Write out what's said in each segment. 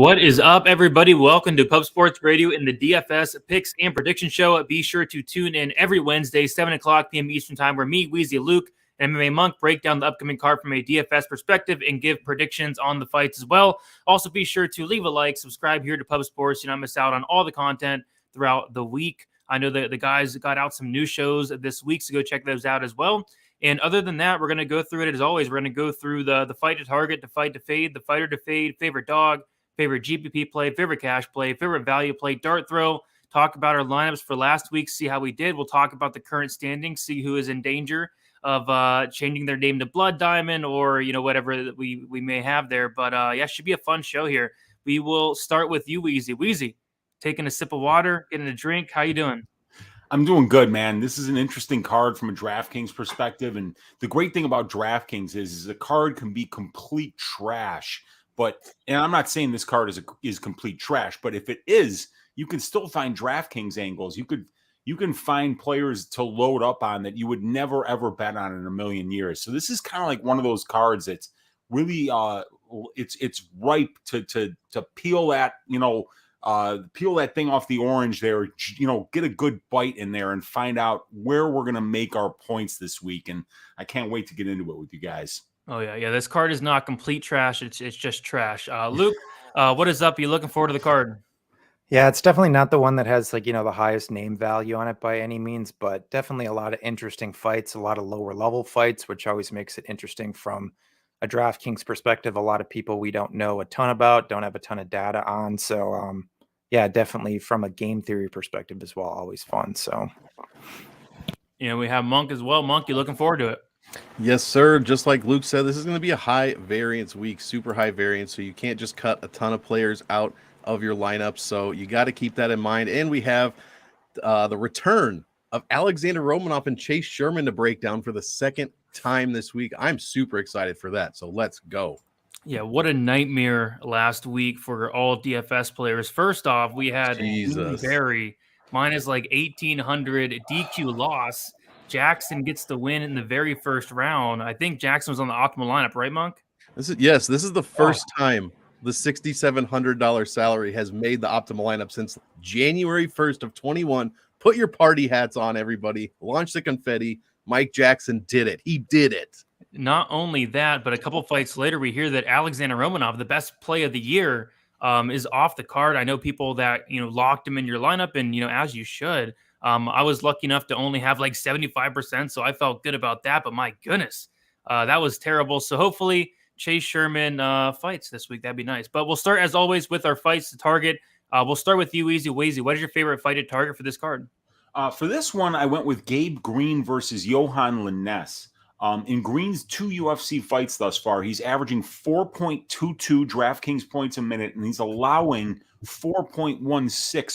What is up, everybody? Welcome to Pub Sports Radio in the DFS Picks and Prediction Show. Be sure to tune in every Wednesday, 7 o'clock p.m. Eastern Time, where me, Weezy, Luke, and MMA Monk break down the upcoming card from a DFS perspective and give predictions on the fights as well. Also, be sure to leave a like, subscribe here to Pub Sports so you don't miss out on all the content throughout the week. I know that the guys got out some new shows this week, so go check those out as well. And other than that, we're going to go through it as always. We're going to go through the fight to target, the fight to fade, the fighter to fade, favorite dog, favorite GPP play, favorite cash play, favorite value play, dart throw, talk about our lineups for last week, see how we did. We'll talk about the current standings, see who is in danger of changing their name to Blood Diamond or, whatever that we may have there. But, yeah, should be a fun show here. We will start with you, Weezy. Weezy, taking a sip of water, getting a drink. How you doing? I'm doing good, man. This is an interesting card from a DraftKings perspective. And the great thing about DraftKings is the card can be complete trash. And I'm not saying this card is complete trash, but if it is, you can still find DraftKings angles. You can find players to load up on that you would never ever bet on in a million years. So this is kind of like one of those cards that's really it's ripe to peel that, peel that thing off the orange there, get a good bite in there and find out where we're going to make our points this week. And I can't wait to get into it with you guys. Oh, yeah. This card is not complete trash. It's just trash. Luke, what is up? Are you looking forward to the card? Yeah, it's definitely not the one that has the highest name value on it by any means, but definitely a lot of interesting fights, a lot of lower level fights, which always makes it interesting from a DraftKings perspective. A lot of people we don't know a ton about, don't have a ton of data on. So, yeah, definitely from a game theory perspective as well, always fun. So, we have Monk as well. Monk, you looking forward to it? Yes, sir. Just like Luke said, this is going to be a high variance week, super high variance. So you can't just cut a ton of players out of your lineup. So you got to keep that in mind. And we have the return of Alexander Romanov and Chase Sherman to break down for the second time this week. I'm super excited for that. So let's go. Yeah, what a nightmare last week for all DFS players. First off, we had Barry minus like 1,800 DQ loss. Jackson gets the win in the very first round. I think Jackson was on the optimal lineup, right, Monk? This is the first time the $6,700 salary has made the optimal lineup since January 1st of 21. Put your party hats on, everybody. Launch the confetti. Mike Jackson did it. He did it. Not only that, but a couple fights later, we hear that Alexander Romanov, the best play of the year, is off the card. I know people that, locked him in your lineup, and, as you should. I was lucky enough to only have like 75%, so I felt good about that. But my goodness, that was terrible. So hopefully Chase Sherman fights this week. That'd be nice. But we'll start, as always, with our fights to target. We'll start with you, Weezy. What is your favorite fight to target for this card? For this one, I went with Gabe Green versus Yohan Lainesse. In Green's 2 UFC fights thus far, he's averaging 4.22 DraftKings points a minute, and he's allowing 4.16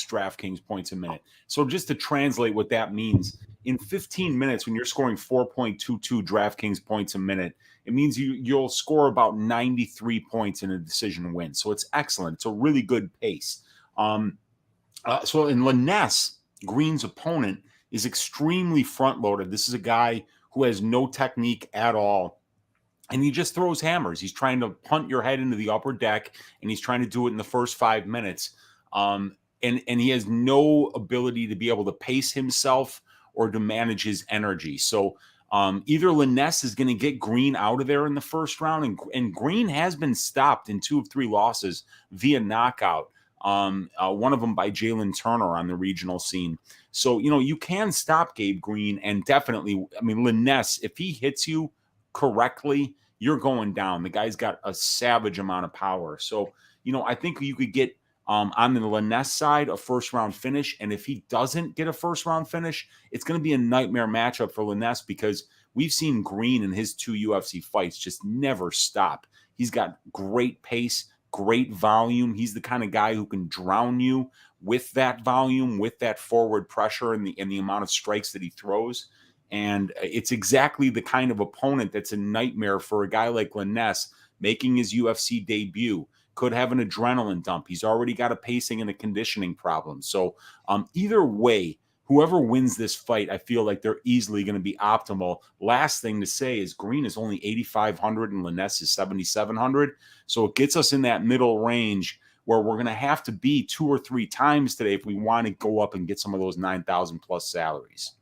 DraftKings points a minute. So just to translate what that means, in 15 minutes, when you're scoring 4.22 DraftKings points a minute, it means you'll score about 93 points in a decision win. So it's excellent. It's a really good pace. So in Lainesse, Green's opponent is extremely front-loaded. This is a guy who has no technique at all, and he just throws hammers. He's trying to punt your head into the upper deck, and he's trying to do it in the first 5 minutes. And he has no ability to be able to pace himself or to manage his energy. So either Lainesse is going to get Green out of there in the first round, and Green has been stopped in 2 of 3 losses via knockout. One of them by Jalen Turner on the regional scene. So, you can stop Gabe Green, and definitely, Lainesse, if he hits you correctly, you're going down. The guy's got a savage amount of power. So, I think you could get on the Lainesse side a first-round finish, and if he doesn't get a first-round finish, it's going to be a nightmare matchup for Lainesse because we've seen Green in his 2 UFC fights just never stop. He's got great pace, great volume. He's the kind of guy who can drown you with that volume, with that forward pressure and the amount of strikes that he throws. And it's exactly the kind of opponent that's a nightmare for a guy like Lainesse making his UFC debut. Could have an adrenaline dump. He's already got a pacing and a conditioning problem. So either way, whoever wins this fight, I feel like they're easily going to be optimal. Last thing to say is Green is only 8,500 and Lainesse is 7,700. So it gets us in that middle range where we're going to have to be 2 or 3 times today if we want to go up and get some of those 9,000 plus salaries.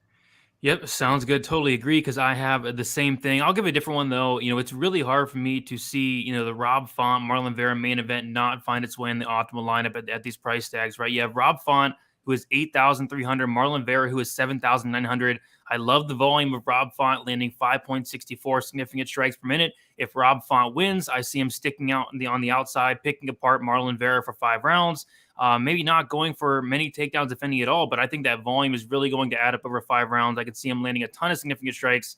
Yep, sounds good. Totally agree, because I have the same thing. I'll give a different one, though. It's really hard for me to see, the Rob Font, Marlon Vera main event not find its way in the optimal lineup at these price tags, right? You have Rob Font, who is 8,300, Marlon Vera, who is 7,900. I love the volume of Rob Font landing 5.64 significant strikes per minute. If Rob Font wins, I see him sticking out on the outside, picking apart Marlon Vera for 5 rounds. Maybe not going for many takedowns, if any at all, but I think that volume is really going to add up over 5 rounds. I could see him landing a ton of significant strikes.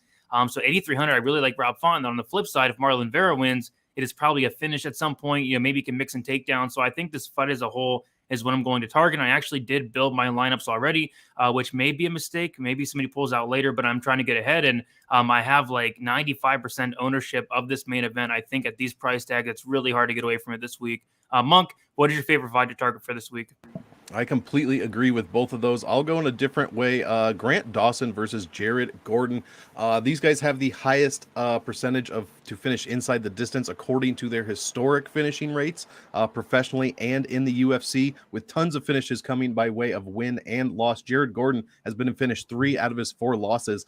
So 8,300, I really like Rob Font. And on the flip side, if Marlon Vera wins, it is probably a finish at some point. Maybe he can mix and takedowns. So I think this fight as a whole is what I'm going to target. I actually did build my lineups already, which may be a mistake. Maybe somebody pulls out later, but I'm trying to get ahead. And I have like 95% ownership of this main event. I think at these price tags, it's really hard to get away from it this week. Monk, what is your favorite fight to target for this week? I completely agree with both of those. I'll go in a different way. Grant Dawson versus Jared Gordon. These guys have the highest percentage to finish inside the distance according to their historic finishing rates, professionally and in the UFC, with tons of finishes coming by way of win and loss. Jared Gordon has been in finish 3 out of his 4 losses.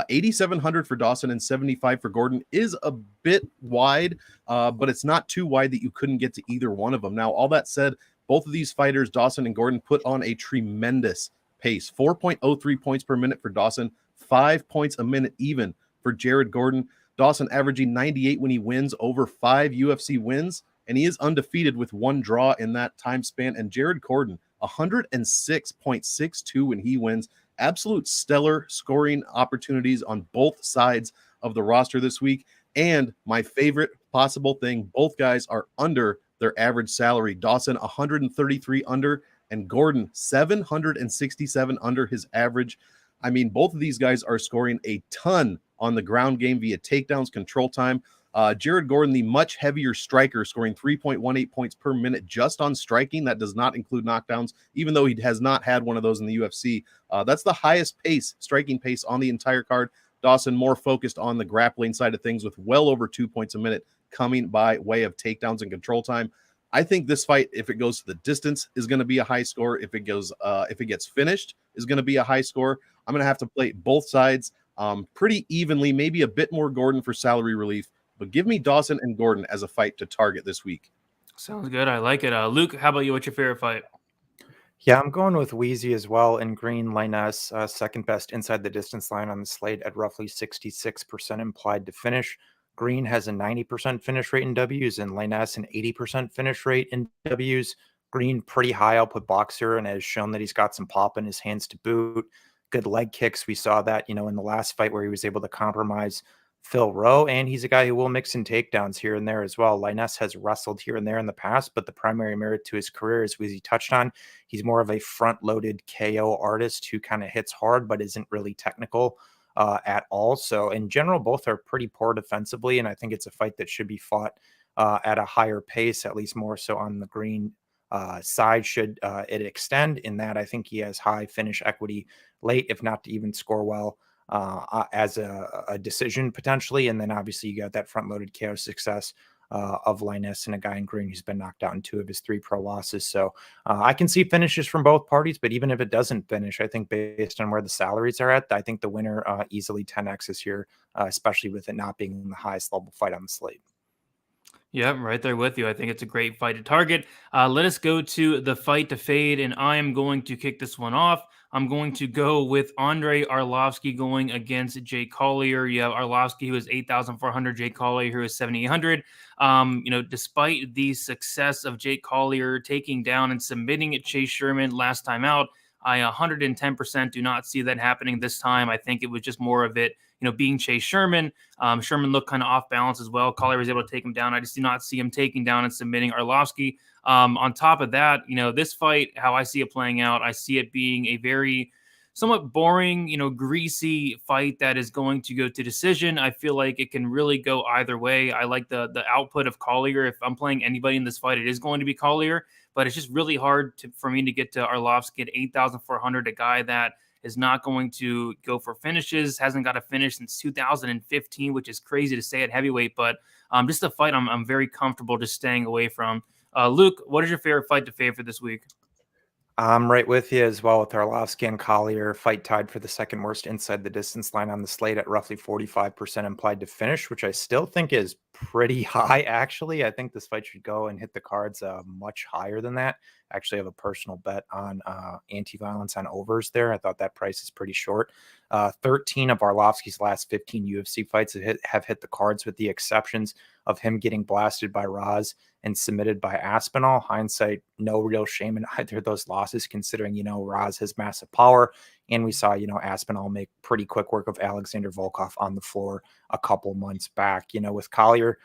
8,700 for Dawson and 75 for Gordon is a bit wide, but it's not too wide that you couldn't get to either one of them. Now, all that said, both of these fighters, Dawson and Gordon, put on a tremendous pace. 4.03 points per minute for Dawson, 5 points a minute even for Jared Gordon. Dawson averaging 98 when he wins, over 5 UFC wins, and he is undefeated with 1 draw in that time span. And Jared Gordon, 106.62 when he wins. Absolute stellar scoring opportunities on both sides of the roster this week. And my favorite possible thing, both guys are under their average salary. Dawson 133 under, and Gordon 767 under his average. I mean, both of these guys are scoring a ton on the ground game via takedowns, control time. Jared Gordon, the much heavier striker, scoring 3.18 points per minute just on striking. That does not include knockdowns, even though he has not had one of those in the UFC. That's the highest striking pace on the entire card. Dawson more focused on the grappling side of things with well over 2 points a minute coming by way of takedowns and control time. I think this fight, if it goes to the distance, is going to be a high score. If it gets finished, is going to be a high score. I'm going to have to play both sides pretty evenly, maybe a bit more Gordon for salary relief, but give me Dawson and Gordon as a fight to target this week. Sounds good. I like it. Luke, how about you? What's your favorite fight? Yeah, I'm going with Weezy as well in green. Lainesse, second best inside the distance line on the slate at roughly 66% implied to finish. Green has a 90% finish rate in W's, and Lainesse an 80% finish rate in W's. Green, pretty high output boxer, and has shown that he's got some pop in his hands to boot. Good leg kicks. We saw that, in the last fight where he was able to compromise Phil Rowe, and he's a guy who will mix in takedowns here and there as well. Lainesse has wrestled here and there in the past, but the primary merit to his career, as Weezy touched on, he's more of a front-loaded KO artist who kind of hits hard but isn't really technical at all. So in general, both are pretty poor defensively, and I think it's a fight that should be fought at a higher pace, at least more so on the green side should it extend. In that, I think he has high finish equity late, if not to even score well as a decision potentially. And then obviously you got that front-loaded KO success of Lainesse and a guy in green who's been knocked out in 2 of his 3 pro losses. So I can see finishes from both parties, but even if it doesn't finish, I think based on where the salaries are at, I think the winner easily 10x is here, especially with it not being the highest level fight on the slate. Yeah, right there with you. I think it's a great fight to target. Let us go to the fight to fade, and I am going to kick this one off. I'm going to go with Andrei Arlovski going against Jake Collier. You have Arlovski, who is 8,400, Jake Collier, who is 7,800. Despite the success of Jake Collier taking down and submitting Chase Sherman last time out, I 110% do not see that happening this time. I think it was just more of it, being Chase Sherman. Sherman looked kind of off balance as well. Collier was able to take him down. I just do not see him taking down and submitting Arlovski. On top of that, this fight, how I see it playing out, I see it being a very somewhat boring, greasy fight that is going to go to decision. I feel like it can really go either way. I like the output of Collier. If I'm playing anybody in this fight, it is going to be Collier, but it's just really hard for me to get to Arlovski at 8,400, a guy that is not going to go for finishes, hasn't got a finish since 2015, which is crazy to say at heavyweight, but just a fight I'm very comfortable just staying away from. Luke, what is your favorite fight to fade for this week? I'm right with you as well with Arlovski and Collier. Fight tied for the second worst inside the distance line on the slate at roughly 45% implied to finish, which I still think is pretty high, actually. I think this fight should go and hit the cards much higher than that. I actually have a personal bet on anti-violence on overs there. I thought that price is pretty short. 13 of Arlovski's last 15 UFC fights have hit the cards, with the exceptions of him getting blasted by Raz and submitted by Aspinall. Hindsight, no real shame in either of those losses, considering, Raz has massive power. And we saw, Aspinall make pretty quick work of Alexander Volkov on the floor a couple months back. With Collier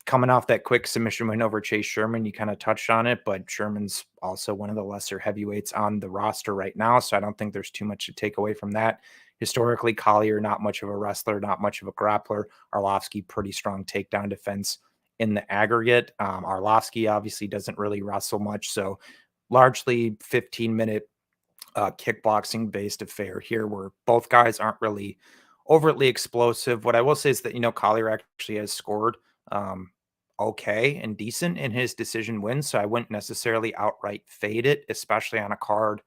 coming off that quick submission win over Chase Sherman, you kind of touched on it, but Sherman's also one of the lesser heavyweights on the roster right now. So I don't think there's too much to take away from that. Historically, Collier, not much of a wrestler, not much of a grappler. Arlovski, pretty strong takedown defense in the aggregate. Arlovski obviously doesn't really wrestle much, so largely 15-minute kickboxing based affair here, where both guys aren't really overtly explosive. What I will say is that, Collier actually has scored okay and decent in his decision wins, so I wouldn't necessarily outright fade it, especially on a card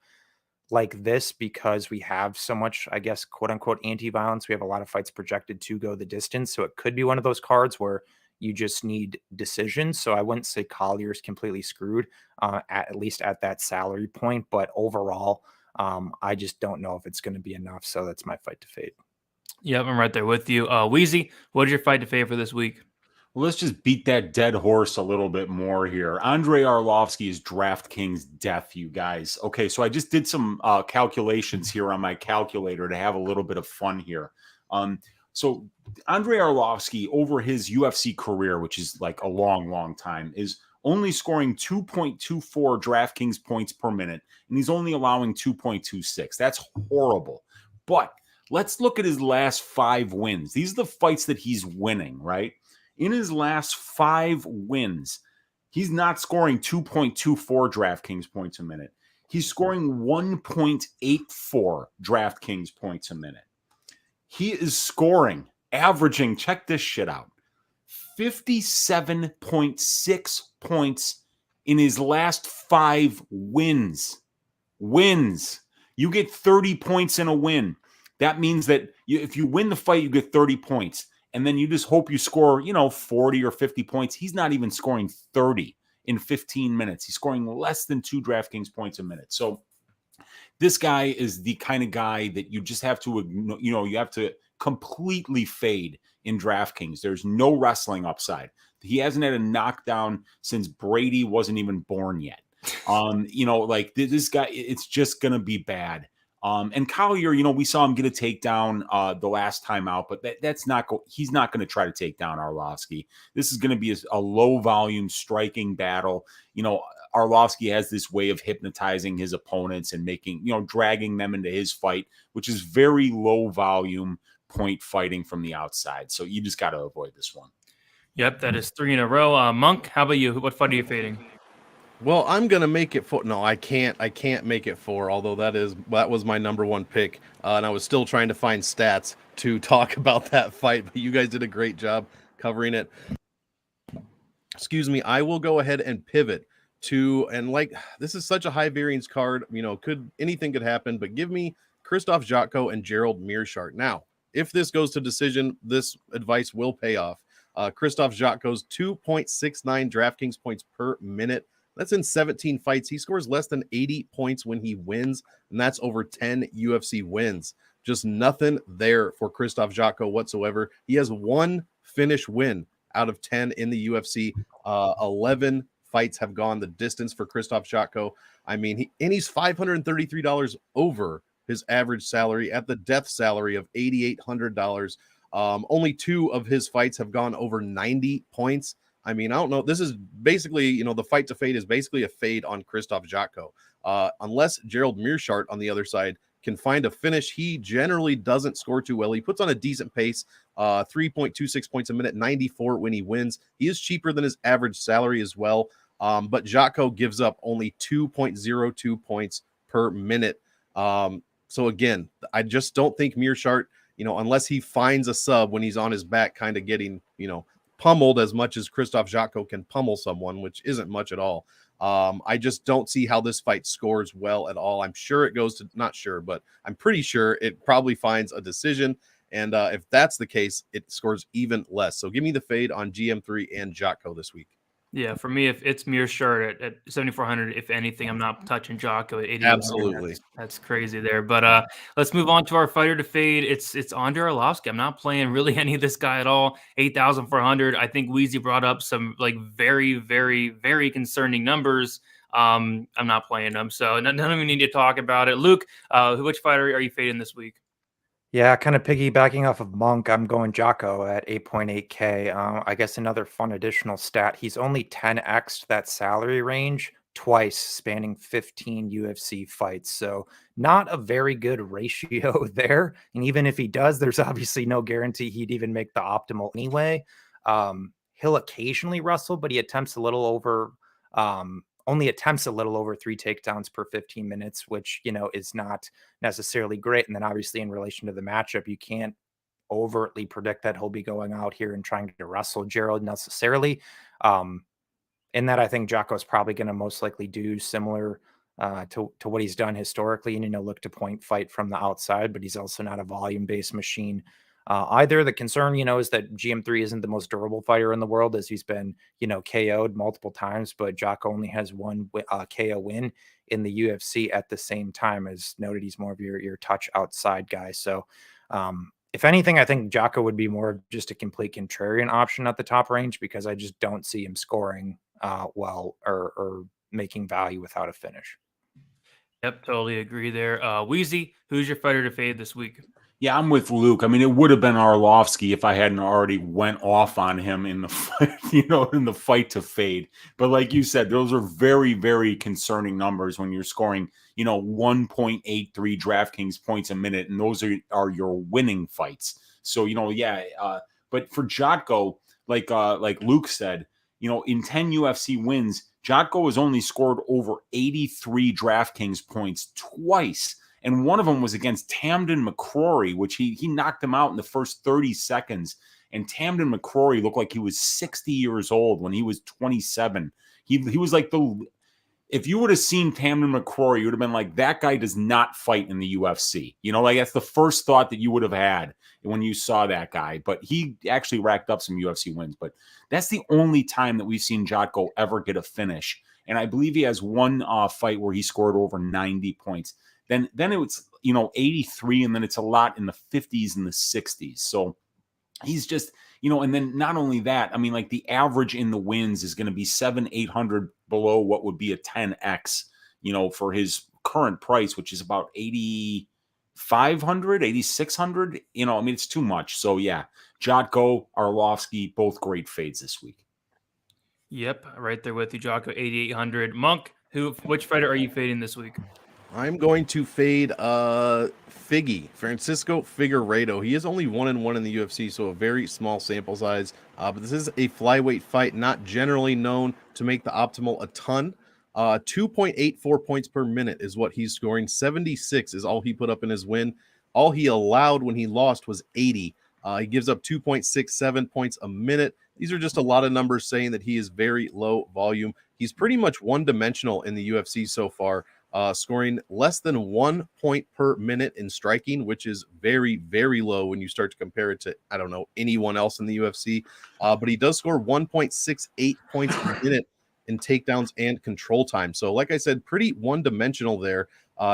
like this, because we have so much, I guess, quote unquote anti-violence. We have a lot of fights projected to go the distance, so it could be one of those cards where you just need decisions. So I wouldn't say Collier is completely screwed, at least at that salary point. But overall, I just don't know if it's going to be enough. So that's my fight to fade. Yep, I'm right there with you. Weezy, what is your fight to fade for this week? Well, let's just beat that dead horse a little bit more here. Andrei Arlovski is Draftkings death, you guys. Okay, so I just did some calculations here on my calculator to have a little bit of fun here. So Andrei Arlovski, over his UFC career, which is like a long, long time, is only scoring 2.24 DraftKings points per minute, and he's only allowing 2.26. That's horrible. But let's look at his last 5 wins. These are the fights that he's winning, right? In his last 5 wins, he's not scoring 2.24 DraftKings points a minute. He's scoring 1.84 DraftKings points a minute. He is scoring, averaging, check this shit out, 57.6 points in his last 5 wins. You get 30 points in a win. That means that if you win the fight, you get 30 points. And then you just hope you score, 40 or 50 points. He's not even scoring 30 in 15 minutes. He's scoring less than 2 DraftKings points a minute. So this guy is the kind of guy that you just have to, you have to completely fade in DraftKings. There's no wrestling upside. He hasn't had a knockdown since Brady wasn't even born yet. This guy, it's just going to be bad. And Collier, we saw him get a takedown the last time out, but he's not going to try to take down Arlovski. This is going to be a low volume striking battle. Arlovski has this way of hypnotizing his opponents and dragging them into his fight, which is very low volume point fighting from the outside. So you just got to avoid this one. Yep, that is 3 in a row. Monk, how about you? What fight are you fading? Well, I'm gonna make it 4. No, I can't make it 4. Although that was my number 1 pick, and I was still trying to find stats to talk about that fight. But you guys did a great job covering it. Excuse me. I will go ahead and pivot to, and this is such a high variance card. Anything could happen, but give me Krzysztof Jotko and Gerald Meerschaert. Now, if this goes to decision, this advice will pay off. Krzysztof Jotko's 2.69 DraftKings points per minute. That's in 17 fights. He scores less than 80 points when he wins, and that's over 10 UFC wins. Just nothing there for Krzysztof Jotko whatsoever. He has 1 finish win out of 10 in the UFC. 11 fights have gone the distance for Krzysztof Jotko. I mean, he's $533 over his average salary at the death salary of $8,800. Only 2 of his fights have gone over 90 points. I mean, I don't know. This is basically, the fight to fade is basically a fade on Krzysztof Jotko. Unless Gerald Meerschaert on the other side can find a finish, he generally doesn't score too well. He puts on a decent pace, 3.26 points a minute, 94 when he wins. He is cheaper than his average salary as well. But Jotko gives up only 2.02 points per minute. So again, I just don't think Meerschaert, unless he finds a sub when he's on his back, kind of getting, pummeled as much as Krzysztof Jotko can pummel someone, which isn't much at all. I just don't see how this fight scores well at all. I'm sure it goes to, not sure, but I'm pretty sure it probably finds a decision. And if that's the case, it scores even less. So give me the fade on GM3 and Jotko this week. Yeah, for me, if it's Meerschaert at 7,400, if anything, I'm not touching Jotko at 8,800. Absolutely. That's crazy there. But let's move on to our fighter to fade. It's Andrei Arlovski. I'm not playing really any of this guy at all. 8,400. I think Weezy brought up some like very, very, very concerning numbers. I'm not playing them, so none of you need to talk about it. Luke, which fighter are you fading this week? Yeah, kind of piggybacking off of Monk, I'm going Jotko at 8.8K. I guess another fun additional stat, he's only 10x that salary range twice, spanning 15 UFC fights. So not a very good ratio there. And even if he does, there's obviously no guarantee he'd even make the optimal anyway. He'll occasionally wrestle, but he attempts a little over only attempts a little over 3 takedowns per 15 minutes, which, you know, is not necessarily great. And then obviously in relation to the matchup, you can't overtly predict that he'll be going out here and trying to wrestle Gerald necessarily. In that, I think Jotko is probably going to most likely do similar to what he's done historically and, you know, look to point fight from the outside, but he's also not a volume-based machine. Either. The concern, you know, is that GM3 isn't the most durable fighter in the world, as he's been, you know, KO'd multiple times, but Jotko only has one KO win in the UFC at the same time. As noted, he's more of your touch outside guy. So if anything, I think Jotko would be more of just a complete contrarian option at the top range, because I just don't see him scoring well or making value without a finish. Yep, totally agree there. Weezy, who's your fighter to fade this week? Yeah, I'm with Luke. I mean, it would have been Arlovski if I hadn't already went off on him in the fight, you know, in the fight to fade. But like you said, those are very, very concerning numbers when you're scoring, you know, 1.83 DraftKings points a minute, and those are your winning fights. So, you know, yeah. But for Jotko, like Luke said, you know, in 10 UFC wins, Jotko has only scored over 83 DraftKings points twice. And one of them was against Tamden McCrory, which he knocked him out in the first 30 seconds. And Tamden McCrory looked like he was 60 years old when he was 27. He was like if you would have seen Tamden McCrory, you would have been like, that guy does not fight in the UFC. You know, like that's the first thought that you would have had when you saw that guy. But he actually racked up some UFC wins. But that's the only time that we've seen Jotko ever get a finish. And I believe he has one fight where he scored over 90 points. Then it was, you know, 83, and then it's a lot in the 50s and the 60s. So he's just, you know, and then not only that, I mean, like the average in the wins is going to be 700-800 below what would be a 10x, you know, for his current price, which is about 8,500, 8,600. You know, I mean, it's too much. So yeah, Jotko, Arlovski, both great fades this week. Yep, right there with you, Jotko, 8,800. Monk, which fighter are you fading this week? I'm going to fade Francisco Figueiredo. He is only 1-1 in the UFC, so a very small sample size. But this is a flyweight fight, not generally known to make the optimal a ton. 2.84 points per minute is what he's scoring. 76 is all he put up in his win. All he allowed when he lost was 80. He gives up 2.67 points a minute. These are just a lot of numbers saying that he is very low volume. He's pretty much one-dimensional in the UFC so far. Scoring less than 1 point per minute in striking, which is very, very low when you start to compare it to, I don't know, anyone else in the UFC. But he does score 1.68 points per minute in takedowns and control time. So, like I said, pretty one-dimensional there.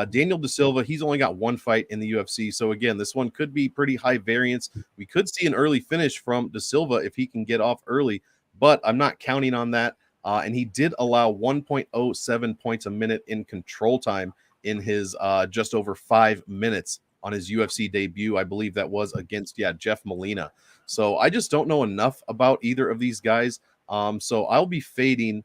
Daniel Da Silva, he's only got one fight in the UFC. So, again, this one could be pretty high variance. We could see an early finish from Da Silva if he can get off early, but I'm not counting on that. And he did allow 1.07 points a minute in control time in his just over 5 minutes on his UFC debut. I believe that was against, Jeff Molina. So I just don't know enough about either of these guys. So I'll be fading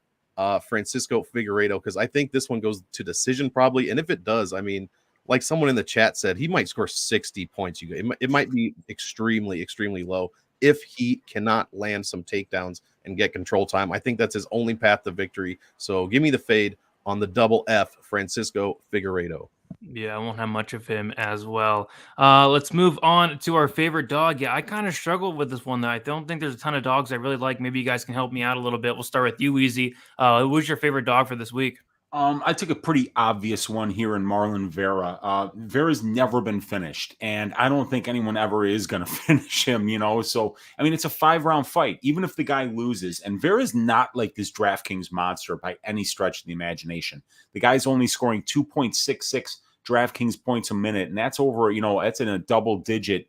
Francisco Figueiredo because I think this one goes to decision probably. And if it does, I mean, like someone in the chat said, he might score 60 points. It might be extremely, extremely low if he cannot land some takedowns and get control time. I think that's his only path to victory. So give me the fade on the double F, Francisco Figueiredo. Yeah, I won't have much of him as well. Let's move on to our favorite dog. Yeah, I kind of struggled with this one. Though. I don't think there's a ton of dogs I really like. Maybe you guys can help me out a little bit. We'll start with you, Weezy. Who was your favorite dog for this week? I took a pretty obvious one here in Marlon Vera. Vera's never been finished, and I don't think anyone ever is going to finish him, So, I mean, it's a 5-round fight, even if the guy loses. And Vera's not like this DraftKings monster by any stretch of the imagination. The guy's only scoring 2.66 DraftKings points a minute, and that's over, that's in a double-digit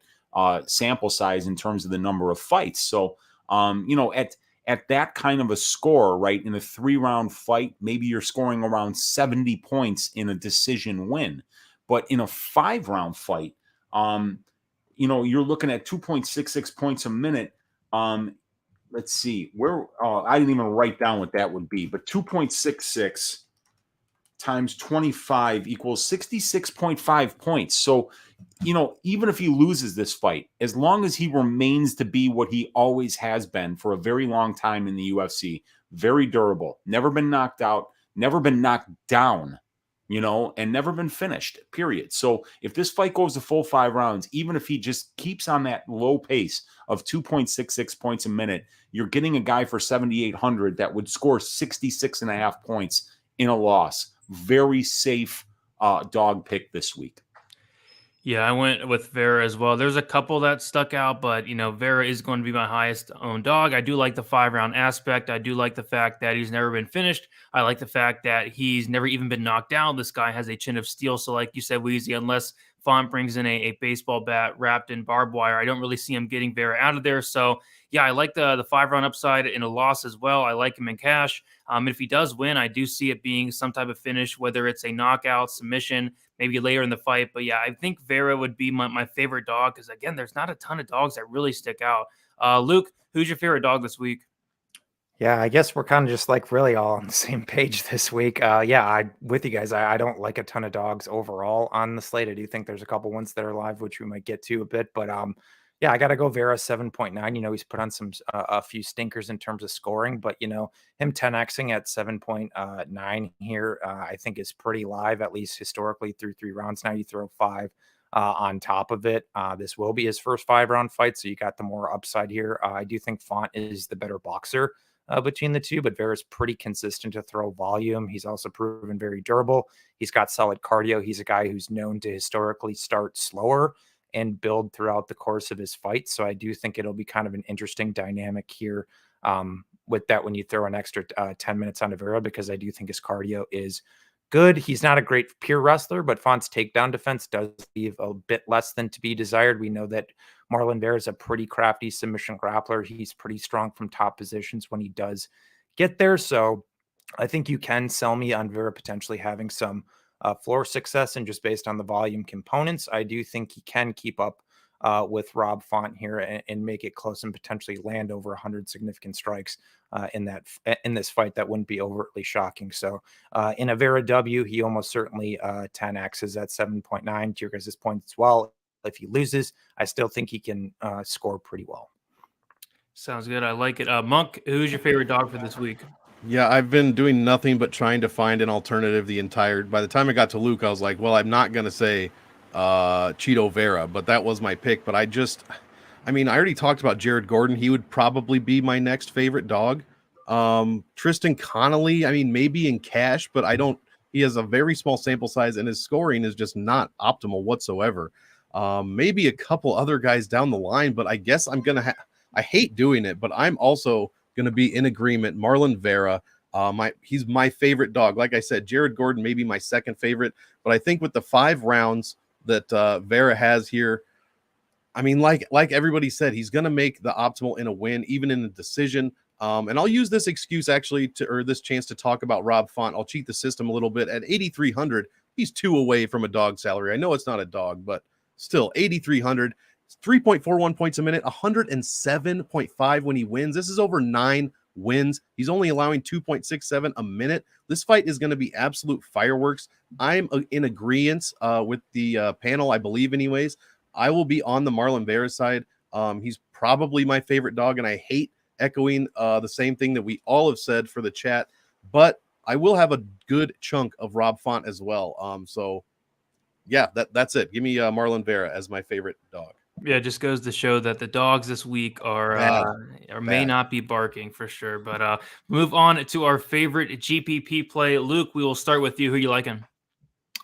sample size in terms of the number of fights. So, at that kind of a score, right, in a 3-round fight, maybe you're scoring around 70 points in a decision win. But in a 5-round fight, you're looking at 2.66 points a minute. Let's see, I didn't even write down what that would be, but 2.66 times 25 equals 66.5 points. So, even if he loses this fight, as long as he remains to be what he always has been for a very long time in the UFC, very durable, never been knocked out, never been knocked down, and never been finished, period. So if this fight goes the full 5 rounds, even if he just keeps on that low pace of 2.66 points a minute, you're getting a guy for 7,800 that would score 66.5 points in a loss. Very safe dog pick this week. Yeah, I went with Vera as well. There's a couple that stuck out, but Vera is going to be my highest owned dog. I do like the 5-round aspect. I do like the fact that he's never been finished. I like the fact that he's never even been knocked down. This guy has a chin of steel. So like you said, Weezy, unless Font brings in a baseball bat wrapped in barbed wire, I don't really see him getting Vera out of there. So yeah, I like the 5-round upside in a loss as well. I like him in cash. If he does win, I do see it being some type of finish, whether it's a knockout, submission, maybe later in the fight. But yeah, I think Vera would be my favorite dog because, again, there's not a ton of dogs that really stick out. Luke, who's your favorite dog this week? Yeah, I guess we're kind of just like really all on the same page this week. Yeah, with you guys. I don't like a ton of dogs overall on the slate. I do think there's a couple ones that are live, which we might get to a bit. But yeah, I got to go Vera 7.9. He's put on a few stinkers in terms of scoring, but him 10xing at 7.9 here, I think is pretty live, at least historically through 3 rounds. Now you throw 5 on top of it. This will be his first 5-round fight, so you got the more upside here. I do think Font is the better boxer between the two, but Vera's pretty consistent to throw volume. He's also proven very durable. He's got solid cardio. He's a guy who's known to historically start slower and build throughout the course of his fight. So I do think it'll be kind of an interesting dynamic here with that when you throw an extra 10 minutes on Vera, because I do think his cardio is good. He's not a great pure wrestler, but Font's takedown defense does leave a bit less than to be desired. We know that Marlon Vera is a pretty crafty submission grappler. He's pretty strong from top positions when he does get there. So I think you can sell me on Vera potentially having some floor success, and just based on the volume components, I do think he can keep up with Rob Font here and make it close and potentially land over 100 significant strikes in this fight. That wouldn't be overtly shocking. So in a Vera W, he almost certainly 10x's at 7.9 to your guys' point as well. If he loses, I still think he can score pretty well. Sounds good. I like it. Monk, who's your favorite dog for this week? Yeah, I've been doing nothing but trying to find an alternative by the time I got to Luke, I was like, well, I'm not going to say Cheeto Vera, but that was my pick. But I already talked about Jared Gordon. He would probably be my next favorite dog. Tristan Connelly, maybe in cash, but he has a very small sample size and his scoring is just not optimal whatsoever. Maybe a couple other guys down the line, but I guess I hate doing it, but I'm also going to be in agreement. Marlon Vera, he's my favorite dog. Like I said, Jared Gordon may be my second favorite, but I think with the 5 rounds that Vera has here, like everybody said, he's going to make the optimal in a win, even in a decision. And I'll use this excuse this chance to talk about Rob Font. I'll cheat the system a little bit. At 8,300, he's 2 away from a dog salary. I know it's not a dog, but still 8,300. 3.41 points a minute, 107.5 when he wins. This is over 9 wins. He's only allowing 2.67 a minute. This fight is going to be absolute fireworks. I'm in agreement with the panel, I believe anyways. I will be on the Marlon Vera side. He's probably my favorite dog, and I hate echoing the same thing that we all have said for the chat, but I will have a good chunk of Rob Font as well. So yeah, that's it. Give me Marlon Vera as my favorite dog. Yeah, it just goes to show that the dogs this week may not be barking for sure. But move on to our favorite GPP play. Luke, we will start with you. Who you liking?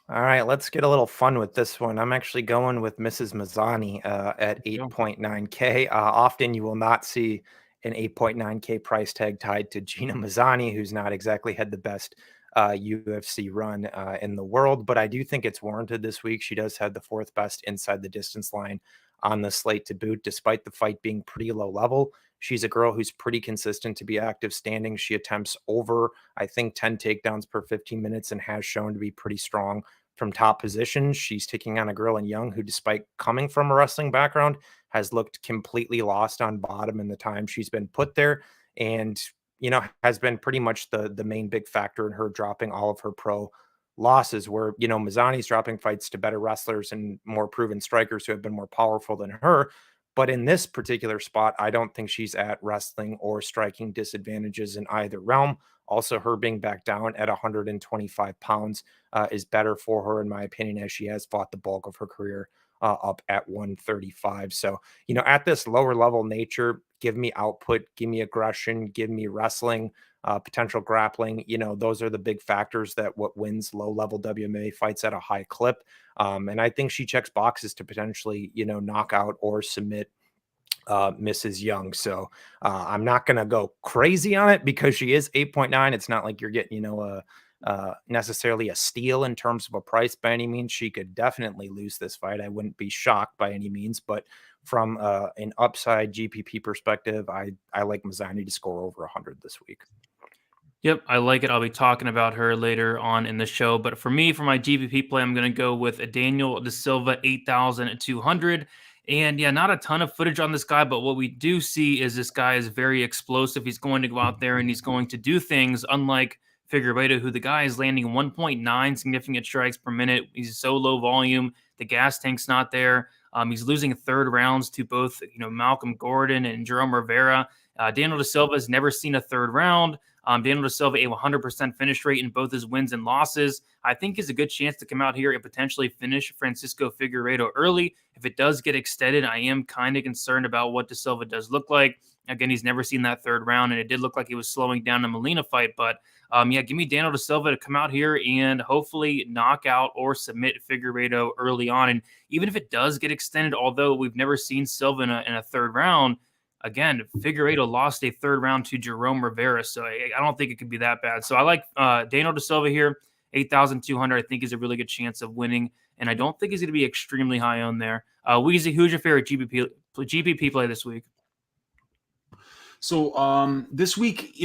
All right, let's get a little fun with this one. I'm actually going with Mrs. Mazzani at 8.9K. Often you will not see an 8.9K price tag tied to Gina Mazzani, who's not exactly had the best UFC run in the world, but I do think it's warranted this week. She does have the fourth best inside the distance line on the slate to boot, despite the fight being pretty low level. She's a girl who's pretty consistent to be active standing. She attempts over, I think, 10 takedowns per 15 minutes and has shown to be pretty strong from top positions. She's taking on a girl in Young who, despite coming from a wrestling background, has looked completely lost on bottom in the time she's been put there, and has been pretty much the main big factor in her dropping all of her pro losses, where Mazzani's dropping fights to better wrestlers and more proven strikers who have been more powerful than her. But in this particular spot, I don't think she's at wrestling or striking disadvantages in either realm. Also, her being back down at 125 pounds is better for her, in my opinion, as she has fought the bulk of her career up at 135. So, at this lower level nature, give me output, give me aggression, give me wrestling, potential grappling. Those are the big factors that what wins low level WMA fights at a high clip. And I think she checks boxes to potentially, knock out or submit Mrs. Young. So I'm not going to go crazy on it because she is 8.9. It's not like you're getting, necessarily a steal in terms of a price by any means. She could definitely lose this fight. I wouldn't be shocked by any means, but from an upside GPP perspective, I like Mazzani to score over 100 this week. Yep, I like it. I'll be talking about her later on in the show. But for me, for my GPP play, I'm going to go with Daniel Da Silva, 8,200. And yeah, not a ton of footage on this guy, but what we do see is this guy is very explosive. He's going to go out there and he's going to do things unlike Figueiredo, who the guy is landing 1.9 significant strikes per minute. He's so low volume. The gas tank's not there. He's losing third rounds to both, Malcolm Gordon and Jerome Rivera. Daniel Da Silva has never seen a third round. Daniel Da Silva, a 100% finish rate in both his wins and losses. I think is a good chance to come out here and potentially finish Francisco Figueiredo early. If it does get extended, I am kind of concerned about what Da Silva does look like. Again, he's never seen that third round, and it did look like he was slowing down the Molina fight. But give me Daniel Da Silva to come out here and hopefully knock out or submit Figueiredo early on. And even if it does get extended, although we've never seen Silva in a third round, again, Figueiredo lost a third round to Jerome Rivera, so I don't think it could be that bad. So I like Daniel Da Silva here, 8,200. I think is a really good chance of winning, and I don't think he's going to be extremely high on there. Weezy, who's your favorite GPP play this week? So this week,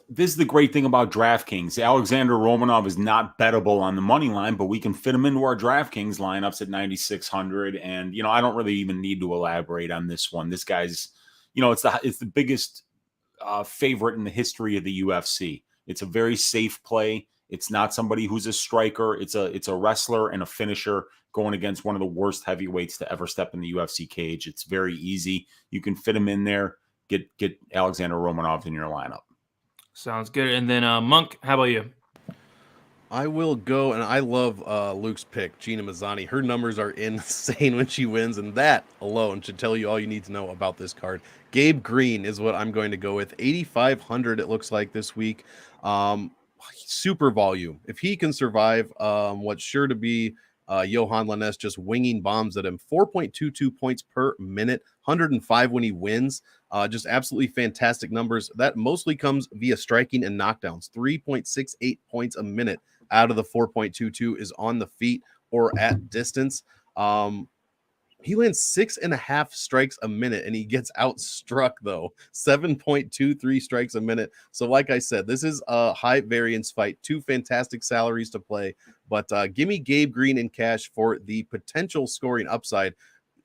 this is the great thing about DraftKings. Alexander Romanov is not bettable on the money line, but we can fit him into our DraftKings lineups at 9,600. And, I don't really even need to elaborate on this one. This guy's, it's the biggest favorite in the history of the UFC. It's a very safe play. It's not somebody who's a striker. It's a wrestler and a finisher going against one of the worst heavyweights to ever step in the UFC cage. It's very easy. You can fit him in there. Get Alexander Romanov in your lineup. Sounds good. And then Monk, how about you? I will go, and I love Luke's pick, Gina Mazzani. Her numbers are insane when she wins, and that alone should tell you all you need to know about this card. Gabe Green is what I'm going to go with. 8,500 it looks like this week. Super volume. If he can survive what's sure to be Yohan Lainesse just winging bombs at him, 4.22 points per minute, 105 when he wins. Just absolutely fantastic numbers. That mostly comes via striking and knockdowns. 3.68 points a minute out of the 4.22 is on the feet or at distance. He lands 6.5 strikes a minute, and he gets outstruck, though. 7.23 strikes a minute. So like I said, this is a high variance fight. Two fantastic salaries to play. But give me Gabe Green in cash for the potential scoring upside.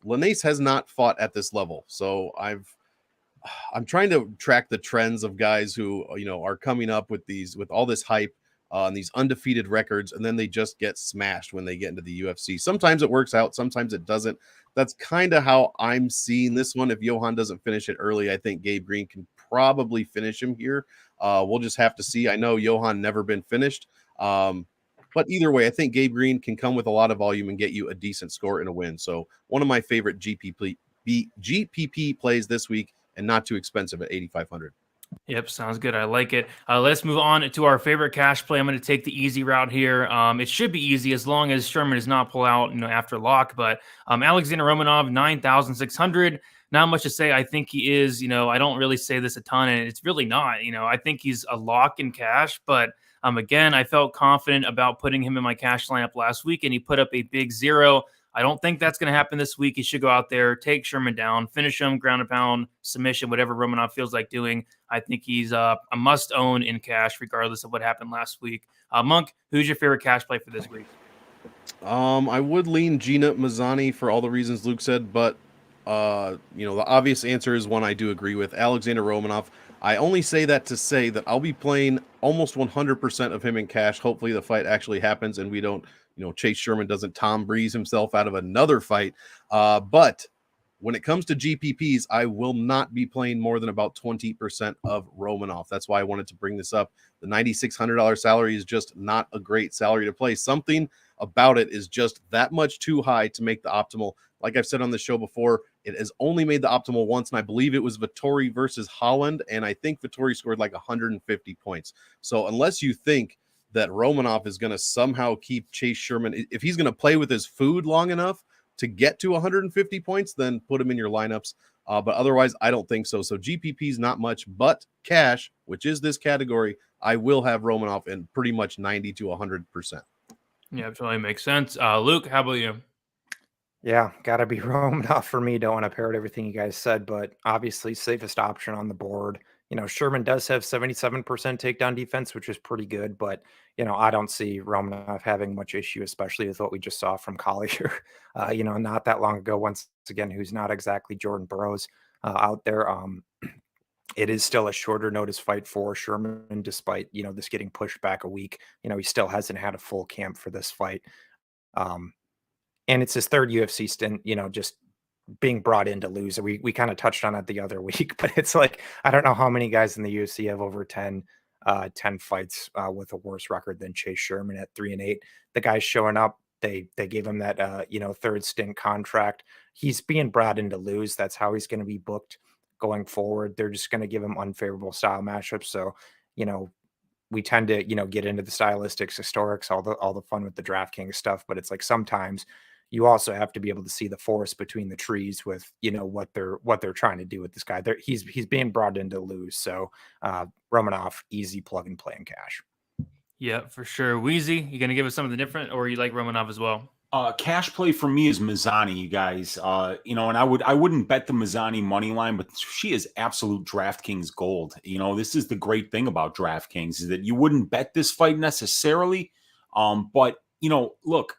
Lainesse has not fought at this level. So I'm trying to track the trends of guys who, are coming up with all this hype on these undefeated records, and then they just get smashed when they get into the UFC. Sometimes it works out, sometimes it doesn't. That's kind of how I'm seeing this one. If Yohan doesn't finish it early, I think Gabe Green can probably finish him here. We'll just have to see. I know Yohan never been finished. But either way, I think Gabe Green can come with a lot of volume and get you a decent score and a win. So one of my favorite GPP plays this week, and not too expensive at 8,500. Yep, sounds good. I like it. Let's move on to our favorite cash play. I'm going to take the easy route here. It should be easy as long as Sherman does not pull out, after lock. But Alexander Romanov, 9,600. Not much to say. I think he is. I don't really say this a ton, and it's really not. I think he's a lock in cash. But again, I felt confident about putting him in my cash lineup last week, and he put up a big 0. I don't think that's going to happen this week. He should go out there, take Sherman down, finish him, ground and pound, submission, whatever Romanov feels like doing. I think he's a must-own in cash, regardless of what happened last week. Monk, who's your favorite cash play for this week? I would lean Gina Mazzani for all the reasons Luke said, but the obvious answer is one I do agree with, Alexander Romanov. I only say that to say that I'll be playing almost 100% of him in cash. Hopefully the fight actually happens and we don't, Chase Sherman doesn't Tom Breeze himself out of another fight. But when it comes to GPPs, I will not be playing more than about 20% of Romanov. That's why I wanted to bring this up. The $9,600 salary is just not a great salary to play. Something about it is just that much too high to make the optimal. Like I've said on the show before, it has only made the optimal once, and I believe it was Vettori versus Holland, and I think Vettori scored like 150 points. So unless you think that Romanov is going to somehow keep Chase Sherman, if he's going to play with his food long enough to get to 150 points, then put him in your lineups. But otherwise, I don't think so. So GPP is not much, but cash, which is this category, I will have Romanov in pretty much 90 to 100%. Yeah, it totally makes sense. Luke, how about you? Yeah, gotta be Romanov for me. Don't want to parrot everything you guys said, but obviously safest option on the board. Sherman does have 77% takedown defense, which is pretty good, but I don't see Romanov having much issue, especially with what we just saw from Collier, not that long ago. Once again, who's not exactly Jordan Burroughs out there. It is still a shorter notice fight for Sherman, despite this getting pushed back a week. He still hasn't had a full camp for this fight. And it's his third UFC stint, just being brought in to lose. We kind of touched on it the other week, but it's like, I don't know how many guys in the UFC have over 10 fights with a worse record than Chase Sherman at 3-8. The guy's showing up. They gave him that, third stint contract. He's being brought in to lose. That's how he's going to be booked going forward. They're just going to give him unfavorable style matchups. So, we tend to, get into the stylistics, historics, all the fun with the DraftKings stuff, but it's like sometimes you also have to be able to see the forest between the trees with, what they're trying to do with this guy. He's being brought in to lose. So Romanov, easy plug and play in cash. Yeah, for sure. Weezy, you gonna give us something different, or you like Romanov as well? Cash play for me is Mazzani, you guys. And I wouldn't bet the Mazzani money line, but she is absolute DraftKings gold. This is the great thing about DraftKings is that you wouldn't bet this fight necessarily. But look,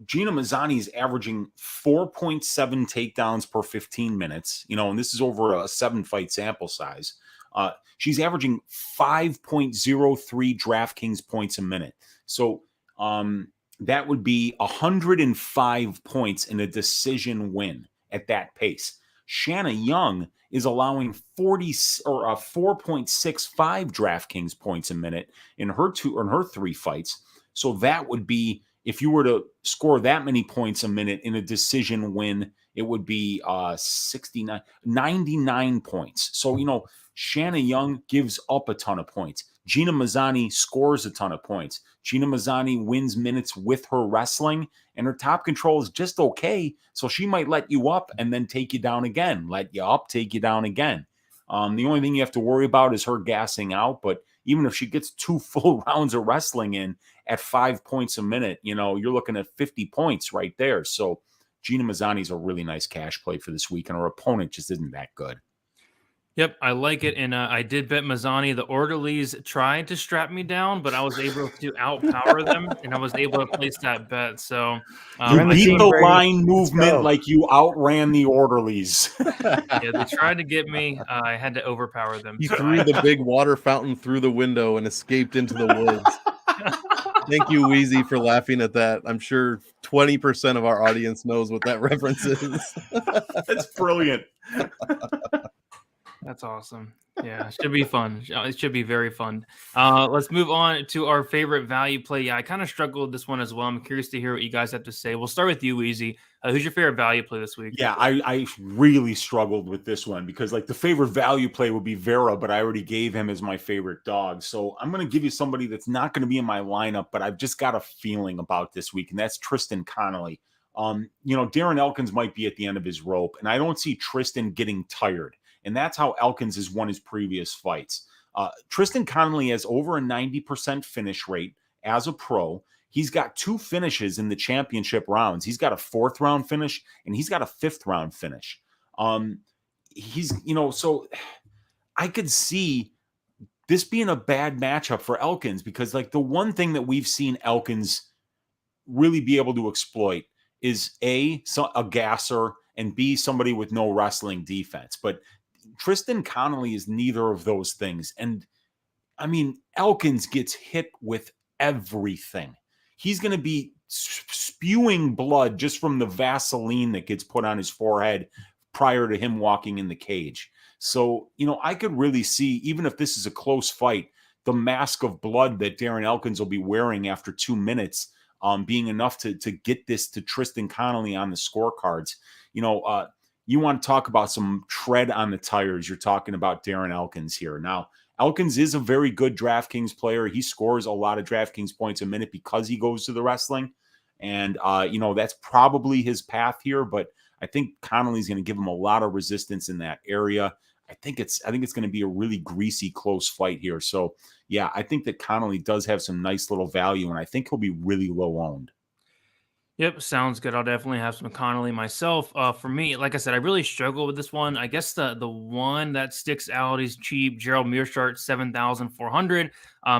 Gina Mazzani is averaging 4.7 takedowns per 15 minutes, and this is over a 7-fight sample size. She's averaging 5.03 DraftKings points a minute. So that would be 105 points in a decision win at that pace. Shanna Young is allowing 4.65 DraftKings points a minute in her 3 fights. So that would be, if you were to score that many points a minute in a decision win, it would be 99 points. So, Shanna Young gives up a ton of points. Gina Mazzani scores a ton of points. Gina Mazzani wins minutes with her wrestling, and her top control is just okay. So she might let you up and then take you down again. Let you up, take you down again. The only thing you have to worry about is her gassing out. But even if she gets 2 full rounds of wrestling in at 5 points a minute, you're looking at 50 points right there. So Gina Mazzani is a really nice cash play for this week, and her opponent just isn't that good. Yep, I like it, and I did bet Mazzani. The orderlies tried to strap me down, but I was able to outpower them, and I was able to place that bet. So you beat the line movement like you outran the orderlies. Yeah, they tried to get me. I had to overpower them. He threw the big water fountain through the window and escaped into the woods. Thank you, Weezy, for laughing at that. I'm sure 20% of our audience knows what that reference is. That's brilliant. That's That's awesome. Yeah, it should be fun. It should be very fun. Let's move on to our favorite value play. Yeah, I kind of struggled with this one as well. I'm curious to hear what you guys have to say. We'll start with you, Weezy. Who's your favorite value play this week? Yeah, I really struggled with this one because like the favorite value play would be Vera, but I already gave him as my favorite dog. So I'm going to give you somebody that's not going to be in my lineup, but I've just got a feeling about this week, and that's Tristan Connelly. Darren Elkins might be at the end of his rope, and I don't see Tristan getting tired. And that's how Elkins has won his previous fights. Tristan Connelly has over a 90% finish rate as a pro. He's got 2 finishes in the championship rounds. He's got a 4th round finish and he's got a 5th round finish. So I could see this being a bad matchup for Elkins because like the one thing that we've seen Elkins really be able to exploit is a gasser and B, somebody with no wrestling defense. But Tristan Connelly is neither of those things. And I mean, Elkins gets hit with everything. He's going to be spewing blood just from the Vaseline that gets put on his forehead prior to him walking in the cage. So, I could really see, even if this is a close fight, the mask of blood that Darren Elkins will be wearing after 2 minutes being enough to get this to Tristan Connelly on the scorecards. You want to talk about some tread on the tires. You're talking about Darren Elkins here. Now, Elkins is a very good DraftKings player. He scores a lot of DraftKings points a minute because he goes to the wrestling. And, that's probably his path here. But I think Connelly's going to give him a lot of resistance in that area. I think it's going to be a really greasy, close fight here. So, yeah, I think that Connelly does have some nice little value, and I think he'll be really low owned. Yep, sounds good. I'll definitely have some Connelly myself. For me, like I said, I really struggle with this one. I guess the one that sticks out is cheap. Gerald Meerschaert, 7,400.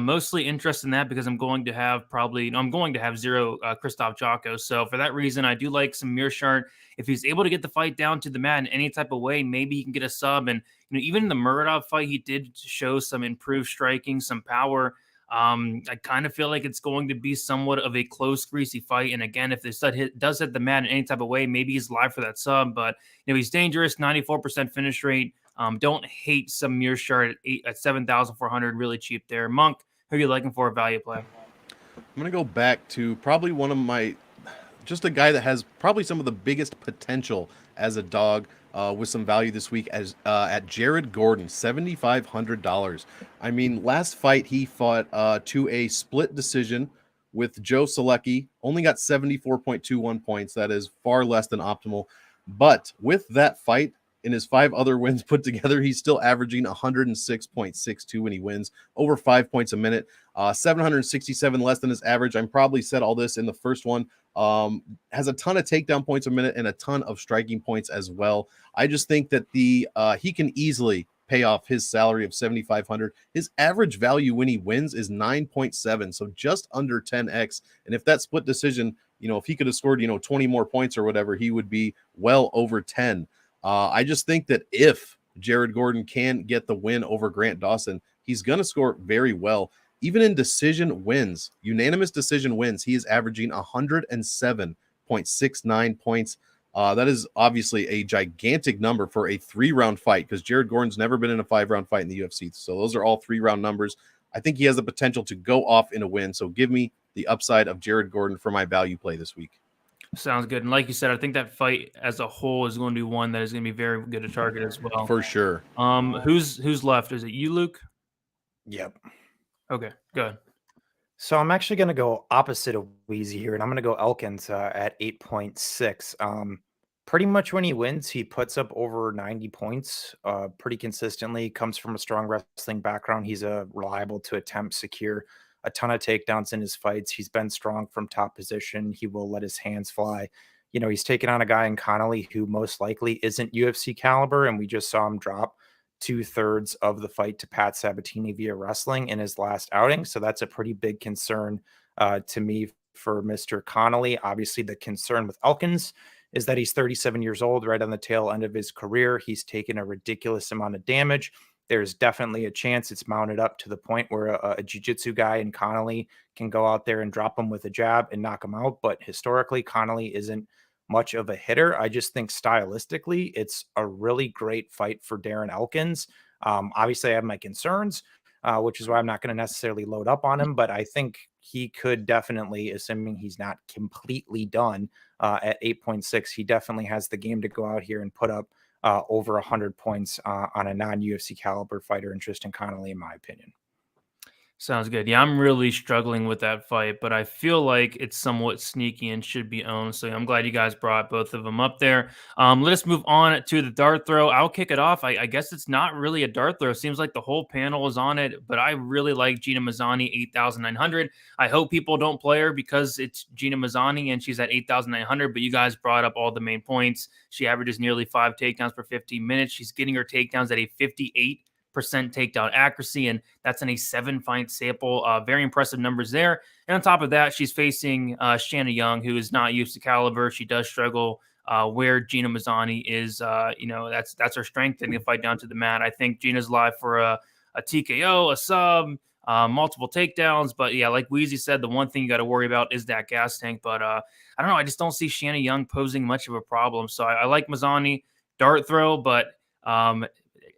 Mostly interested in that because I'm going to have zero Krzysztof Jotko. So for that reason, I do like some Meerschaert. If he's able to get the fight down to the mat in any type of way, maybe he can get a sub. And even in the Muradov fight, he did show some improved striking, some power. I kind of feel like it's going to be somewhat of a close, greasy fight. And again, if this does hit the mat in any type of way, maybe he's live for that sub. But he's dangerous, 94% finish rate. Don't hate some Meerschaert at 7,400, really cheap there. Monk, who are you liking for a value play? I'm gonna go back to probably just a guy that has probably some of the biggest potential as a dog. With some value this week at Jared Gordon, $7,500. I mean, last fight he fought to a split decision with Joe Selecki, only got 74.21 points. That is far less than optimal. But with that fight, in his 5 other wins put together, he's still averaging 106.62 when he wins, over 5 points a minute, 767 less than his average. I'm probably said all this in the first one. Has a ton of takedown points a minute and a ton of striking points as well. I just think that he can easily pay off his salary of 7,500. His average value when he wins is 9.7, so just under 10x. And if that split decision, if he could have scored 20 more points or whatever, he would be well over 10. I just think that if Jared Gordon can get the win over Grant Dawson, he's going to score very well. Even in decision wins, unanimous decision wins, he is averaging 107.69 points. That is obviously a gigantic number for a 3-round fight because Jared Gordon's never been in a 5-round fight in the UFC. So those are all 3-round numbers. I think he has the potential to go off in a win. So give me the upside of Jared Gordon for my value play this week. Sounds good. And like you said, I think that fight as a whole is going to be one that is going to be very good to target as well. For sure. Who's left? Is it you, Luke? Yep. Okay, good. So I'm actually going to go opposite of Weezy here, and I'm going to go Elkins at 8.6. Pretty much when he wins, he puts up over 90 points pretty consistently. Comes from a strong wrestling background. He's reliable to attempt, secure a ton of takedowns in his fights. He's been strong from top position. He will let his hands fly. He's taken on a guy in Connelly who most likely isn't UFC caliber, and we just saw him drop 2/3 of the fight to Pat Sabatini via wrestling in his last outing. So that's a pretty big concern to me for Mr. Connelly. Obviously, the concern with Elkins is that he's 37 years old, right on the tail end of his career. He's taken a ridiculous amount of damage. There's definitely a chance it's mounted up to the point where a jiu-jitsu guy in Connelly can go out there and drop him with a jab and knock him out. But historically, Connelly isn't much of a hitter. I just think stylistically, it's a really great fight for Darren Elkins. Obviously, I have my concerns, which is why I'm not going to necessarily load up on him. But I think he could definitely, assuming he's not completely done at 8.6, he definitely has the game to go out here and put up over 100 points on a non-UFC caliber fighter in Tristan Connelly, in my opinion. Sounds good. Yeah, I'm really struggling with that fight, but I feel like it's somewhat sneaky and should be owned. So I'm glad you guys brought both of them up there. Let us move on to the dart throw. I'll kick it off. I guess it's not really a dart throw. It seems like the whole panel is on it, but I really like Gina Mazzani, 8,900. I hope people don't play her because it's Gina Mazzani and she's at 8,900, but you guys brought up all the main points. She averages nearly 5 takedowns per 15 minutes. She's getting her takedowns at a 58% takedown accuracy, and that's in a 7-fight sample. Very impressive numbers there. And on top of that, she's facing Shanna Young, who is not used to caliber. She does struggle where Gina Mazzani is. That's her strength, and if fight down to the mat. I think Gina's live for a TKO, a sub, multiple takedowns. But yeah, like Weezy said, the one thing you got to worry about is that gas tank. But I don't know. I just don't see Shanna Young posing much of a problem. So I like Mazzani dart throw, but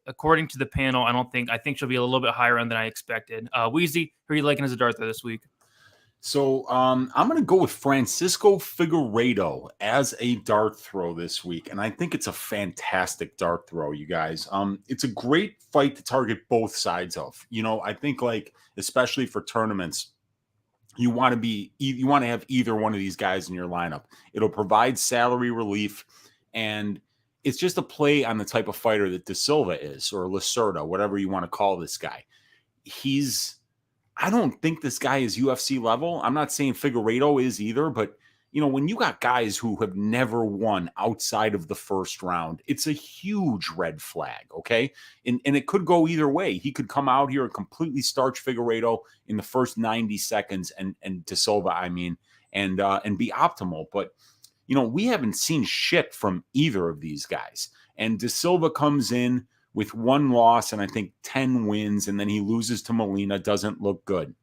according to the panel, I think she'll be a little bit higher end than I expected. Weezy, who are you liking as a dart throw this week? So I'm going to go with Francisco Figueiredo as a dart throw this week. And I think it's a fantastic dart throw, you guys. It's a great fight to target both sides of. I think especially for tournaments, you want to have either one of these guys in your lineup. It'll provide salary relief, and it's just a play on the type of fighter that De Silva is, or Lacerda, whatever you want to call this guy. I don't think this guy is UFC level. I'm not saying Figueiredo is either, but when you got guys who have never won outside of the first round, it's a huge red flag, okay? And it could go either way. He could come out here and completely starch Figueiredo in the first 90 seconds and De Silva, and be optimal. But we haven't seen shit from either of these guys. And De Silva comes in with 1 loss and I think 10 wins, and then he loses to Molina, doesn't look good.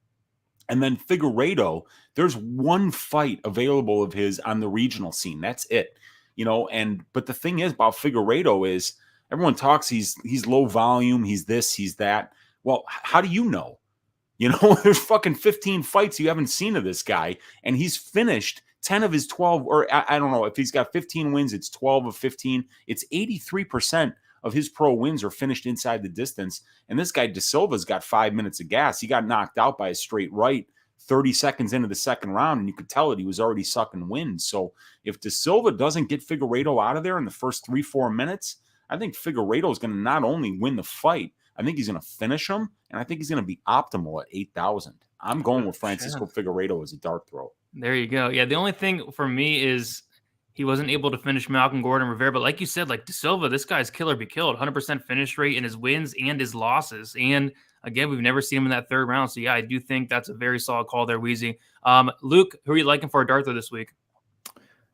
And then Figueiredo, there's 1 fight available of his on the regional scene. That's it. But the thing is about Figueiredo is everyone talks he's low volume, he's this, he's that. Well, how do you know? There's fucking 15 fights you haven't seen of this guy, and he's finished 10 of his 12, or I don't know, if he's got 15 wins, it's 12 of 15. It's 83% of his pro wins are finished inside the distance. And this guy, De Silva's got 5 minutes of gas. He got knocked out by a straight right 30 seconds into the second round, and you could tell that he was already sucking wind. So if De Silva doesn't get Figueiredo out of there in the first 3-4 minutes, I think Figueiredo is going to not only win the fight, I think he's going to finish him, and I think he's going to be optimal at 8,000. I'm going with Francisco Figueiredo as a dart throw. There you go. Yeah, the only thing for me is he wasn't able to finish Malcolm Gordon Rivera. But like you said, like De Silva, this guy's killer be killed. 100% finish rate in his wins and his losses. And again, we've never seen him in that third round. So yeah, I do think that's a very solid call there, Weezy. Luke, who are you liking for a dart throw this week?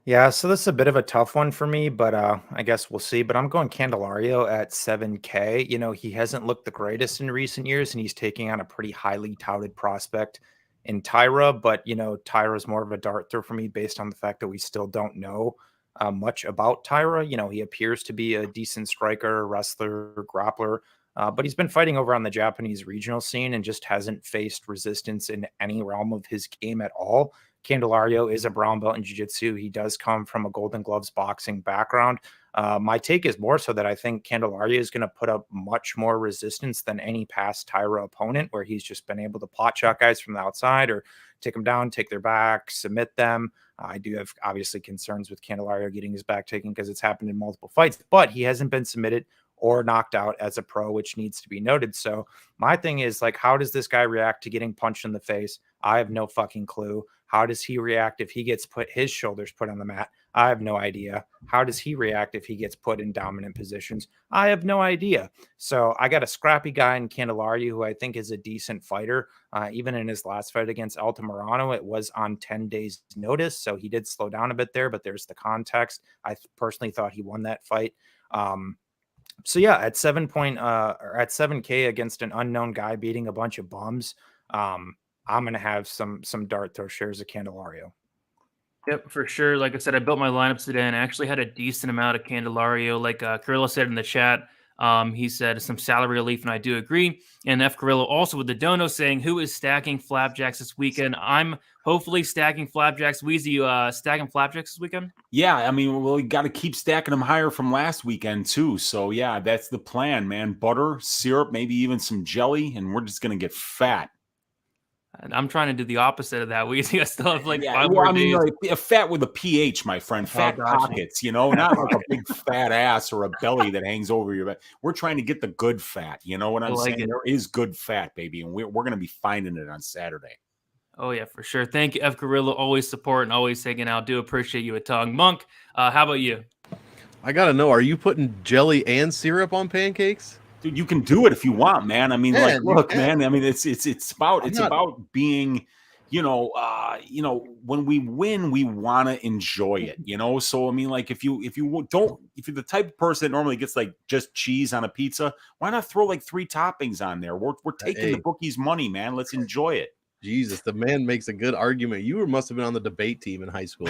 Yeah, so this is a bit of a tough one for me, but I guess we'll see. But I'm going Candelario at 7K. He hasn't looked the greatest in recent years, and he's taking on a pretty highly touted prospect in Tyra. But, Tyra's more of a dart throw for me based on the fact that we still don't know much about Tyra. He appears to be a decent striker, wrestler, grappler, but he's been fighting over on the Japanese regional scene and just hasn't faced resistance in any realm of his game at all. Candelario is a brown belt in jiu-jitsu. He does come from a Golden Gloves boxing background. My take is more so that I think Candelario is going to put up much more resistance than any past Tyra opponent, where he's just been able to pot shot guys from the outside or take them down, take their back, submit them. I do have obviously concerns with Candelario getting his back taken because it's happened in multiple fights, but he hasn't been submitted or knocked out as a pro, which needs to be noted. So my thing is, how does this guy react to getting punched in the face? I have no fucking clue. How does he react if he gets his shoulders put on the mat? I have no idea. How does he react if he gets put in dominant positions? I have no idea. So I got a scrappy guy in Candelario who I think is a decent fighter. Even in his last fight against Altamirano, it was on 10 days notice. So he did slow down a bit there, but there's the context. I personally thought he won that fight. So yeah, at 7K against an unknown guy beating a bunch of bums, I'm going to have some dart throw shares of Candelario. Yep, for sure. Like I said, I built my lineups today and I actually had a decent amount of Candelario. Like Carilla said in the chat, He said some salary relief, and I do agree. And F. Carrillo also with the dono saying, who is stacking flapjacks this weekend? I'm hopefully stacking flapjacks. Weezy, you stacking flapjacks this weekend? Yeah, I mean, well, we got to keep stacking them higher from last weekend too. So yeah, that's the plan, man. Butter, syrup, maybe even some jelly, and we're just gonna get fat. And I'm trying to do the opposite of that. Weezy, I still have like Yeah, 5 well, more I mean, days. like a fat with a pH, my friend. Fat gotcha. pockets, not like a big fat ass or a belly that hangs over your back. We're trying to get the good fat. You know what I'm like saying? it. There is good fat, baby, and we're going to be finding it on Saturday. Oh, yeah, for sure. Thank you, F. Carrillo. Always support and always hanging out. Do appreciate you a ton. Monk, how about you? I got to know, are you putting jelly and syrup on pancakes? Dude, you can do it if you want, man. I mean, Man, look, man. I mean, it's about about being, when we win, we want to enjoy it, So I mean, like if you're the type of person that normally gets like just cheese on a pizza, why not throw like 3 toppings on there? We're taking the bookies' money, man. Let's enjoy it. Jesus, the man makes a good argument. You must have been on the debate team in high school.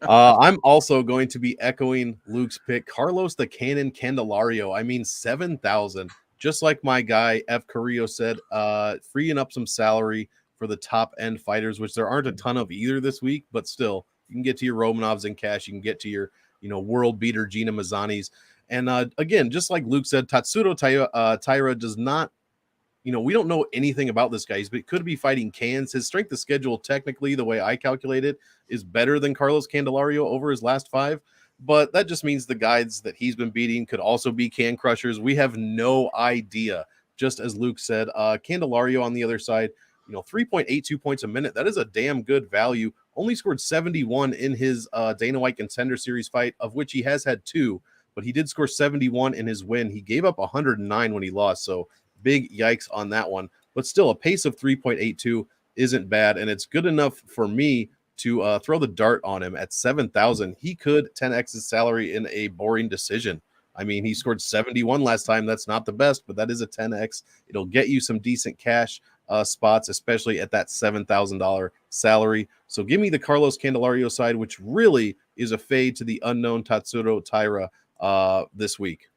I'm also going to be echoing Luke's pick. Carlos the Cannon Candelario. I mean, 7,000. Just like my guy, F. Carrillo said, freeing up some salary for the top end fighters, which there aren't a ton of either this week, but still, you can get to your Romanovs in cash. You can get to your, world beater Gina Mazzanis. And again, just like Luke said, Tatsuro Taira does not, we don't know anything about this guy. He could be fighting cans. His strength of schedule, technically, the way I calculate it, is better than Carlos Candelario over his last 5. But that just means the guys that he's been beating could also be can crushers. We have no idea. Just as Luke said, Candelario on the other side, 3.82 points a minute. That is a damn good value. Only scored 71 in his Dana White Contender Series fight, of which he has had 2. But he did score 71 in his win. He gave up 109 when he lost. So big yikes on that one, but still a pace of 3.82 isn't bad, and it's good enough for me to throw the dart on him at 7,000. He could 10x his salary in a boring decision. I mean, he scored 71 last time. That's not the best, but that is a 10x. It'll get you some decent cash spots, especially at that $7,000 salary. So give me the Carlos Candelario side, which really is a fade to the unknown Tatsuro Taira this week.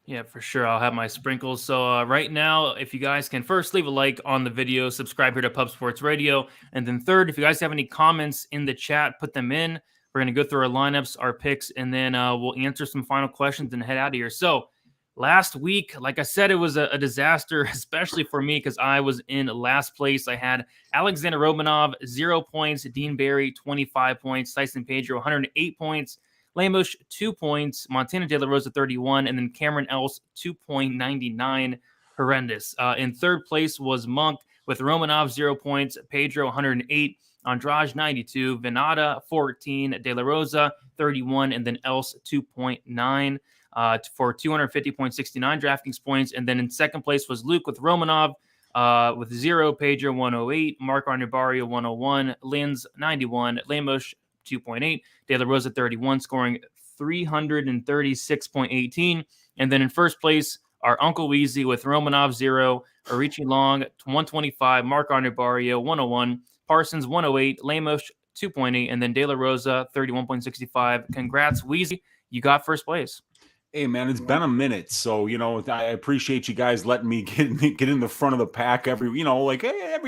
Yeah, for sure. I'll have my sprinkles. So right now, if you guys can first leave a like on the video, subscribe here to Pub Sports Radio. And then third, if you guys have any comments in the chat, put them in. We're going to go through our lineups, our picks, and then we'll answer some final questions and head out of here. So last week, like I said, it was a disaster, especially for me because I was in last place. I had Alexander Romanov, 0 points. Dean Barry, 25 points. Tyson Pedro, 108 points. Lainesse, 2 points. Montana De La Rosa, 31. And then Cameron Else, 2.99. Horrendous. In third place was Monk with Romanov, 0 points. Pedro, 108. Andrade, 92. Venata, 14. De La Rosa, 31. And then Else, 2.9 for 250.69 DraftKings points. And then in second place was Luke with Romanov with 0. Pedro, 108. Mark Arnabario, 101. Linz, 91. Lainesse, 2.8. De La Rosa 31, scoring 336.18. And then in first place, our Uncle Weezy with Romanov 0, Arichi Long 125, Mark Arnabario 101, Parsons 108, Lainesse 2.8, and then De La Rosa 31.65. Congrats, Weezy. You got first place. Hey, man, it's been a minute. So, I appreciate you guys letting me get in the front of the pack every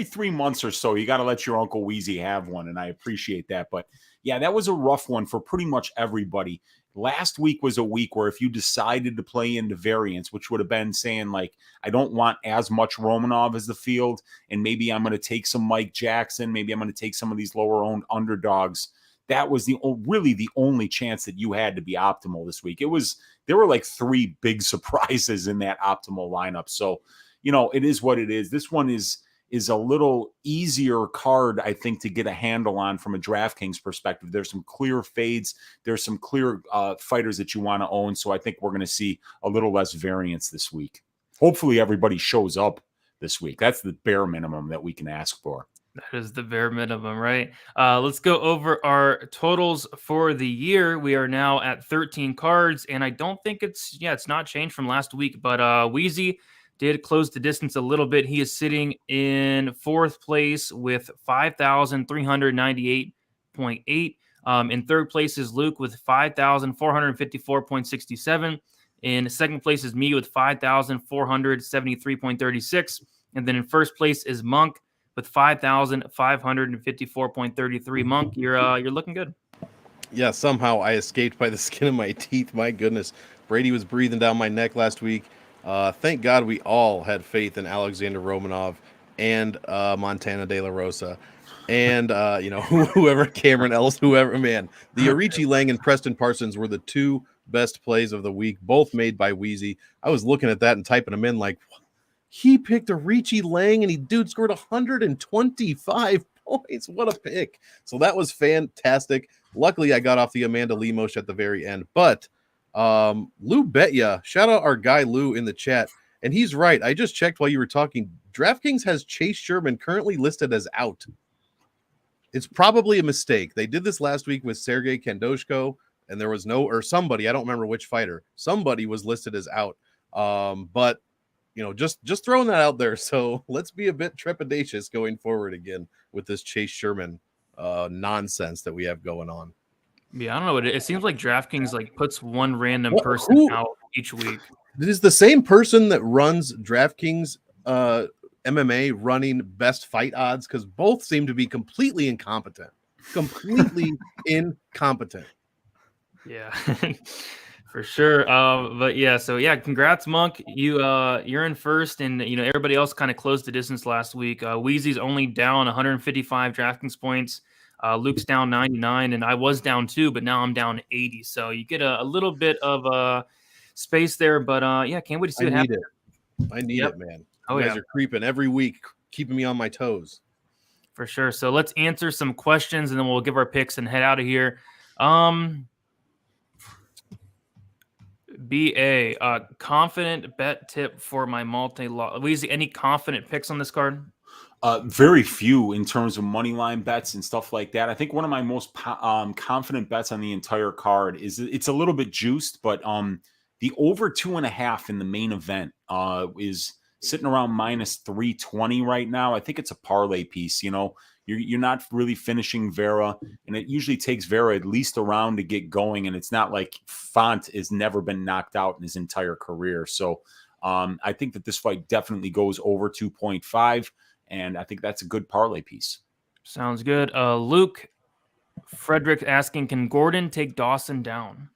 3 months or so. You got to let your Uncle Weezy have one, and I appreciate that. But, yeah, that was a rough one for pretty much everybody. Last week was a week where if you decided to play into variance, which would have been saying, like, I don't want as much Romanov as the field, and maybe I'm going to take some Mike Jackson, maybe I'm going to take some of these lower-owned underdogs. That was really the only chance that you had to be optimal this week. There were like 3 big surprises in that optimal lineup. So, it is what it is. This one is a little easier card, I think, to get a handle on from a DraftKings perspective. There's some clear fades. There's some clear fighters that you want to own. So I think we're going to see a little less variance this week. Hopefully everybody shows up this week. That's the bare minimum that we can ask for. That is the bare minimum, right? Let's go over our totals for the year. We are now at 13 cards, and I don't think it's not changed from last week, but Weezy did close the distance a little bit. He is sitting in fourth place with 5,398.8. In third place is Luke with 5,454.67. In second place is me with 5,473.36. And then in first place is Monk with 5,554.33. Monk, you're looking good. Yeah, somehow I escaped by the skin of my teeth. My goodness. Brady was breathing down my neck last week. Thank God we all had faith in Alexander Romanov and Montana De La Rosa. And, whoever, Cameron Ellis, whoever, man. The Arichi Lang and Preston Parsons were the two best plays of the week, both made by Weezy. I was looking at that and typing them in like, he picked Arichi Lang and dude scored 125 points. What a pick. So that was fantastic. Luckily, I got off the Amanda Lemos at the very end. But Lou Betya, shout out our guy Lou in the chat. And he's right. I just checked while you were talking. DraftKings has Chase Sherman currently listed as out. It's probably a mistake. They did this last week with Sergey Kandoshko, and there was somebody, I don't remember which fighter. Somebody was listed as out. But just throwing that out there. So let's be a bit trepidatious going forward again with this Chase Sherman nonsense that we have going on. Yeah, I don't know. It seems like DraftKings puts one random person out each week. It is the same person that runs DraftKings MMA running best fight odds, because both seem to be completely incompetent. Yeah, for sure. But yeah, so yeah, congrats, Monk. You're in first, and everybody else kind of closed the distance last week. Weezy's only down 155 DraftKings points. Luke's down 99, and I was down 2, but now I'm down 80. So you get a little bit of space there, but yeah, can't wait to see what happens. I need it, man. You guys are creeping every week, keeping me on my toes. For sure. So let's answer some questions, and then we'll give our picks and head out of here. BA, confident bet tip for my multi-lot. Weezy, any confident picks on this card? Very few in terms of money line bets and stuff like that. I think one of my most confident bets on the entire card is it's a little bit juiced, but the over 2.5 in the main event is sitting around minus 320 right now. I think it's a parlay piece. You're not really finishing Vera, and it usually takes Vera at least a round to get going. And it's not like Font has never been knocked out in his entire career. So I think that this fight definitely goes over 2.5. And I think that's a good parlay piece. Sounds good. Luke Frederick asking, can Gordon take Dawson down?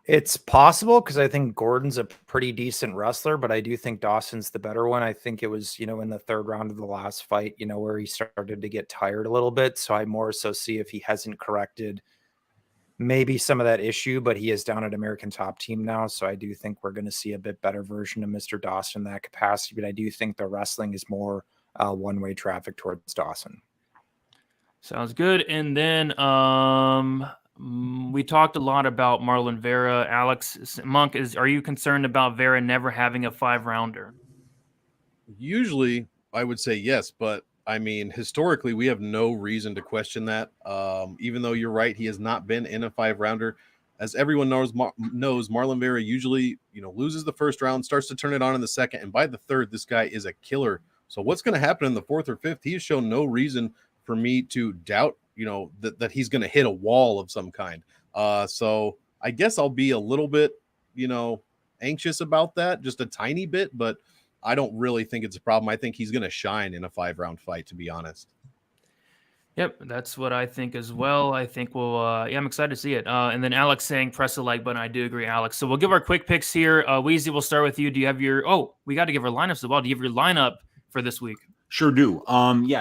It's possible, because I think Gordon's a pretty decent wrestler, but I do think Dawson's the better one. I think it was, in the third round of the last fight, where he started to get tired a little bit. So I more so see if he hasn't corrected maybe some of that issue, but he is down at American Top Team now. So I do think we're going to see a bit better version of Mr. Dawson in that capacity. But I do think the wrestling is more one-way traffic towards Dawson. Sounds good. And then we talked a lot about Marlon Vera. Alex Monk, are you concerned about Vera never having a 5-rounder? Usually I would say yes, but I mean, historically, we have no reason to question that. Even though you're right, he has not been in a 5-rounder. As everyone knows, Marlon Vera usually, loses the first round, starts to turn it on in the second, and by the third, this guy is a killer. So what's going to happen in the fourth or fifth? He has shown no reason for me to doubt, that he's going to hit a wall of some kind. So I guess I'll be a little bit, anxious about that, just a tiny bit, but I don't really think it's a problem. I think he's going to shine in a 5-round fight, to be honest. Yep, that's what I think as well. I think I'm excited to see it. And then Alex saying press the like button. I do agree, Alex. So we'll give our quick picks here. Weezy, we'll start with you. Do you have we got to give our lineups as well. Do you have your lineup for this week? Sure do.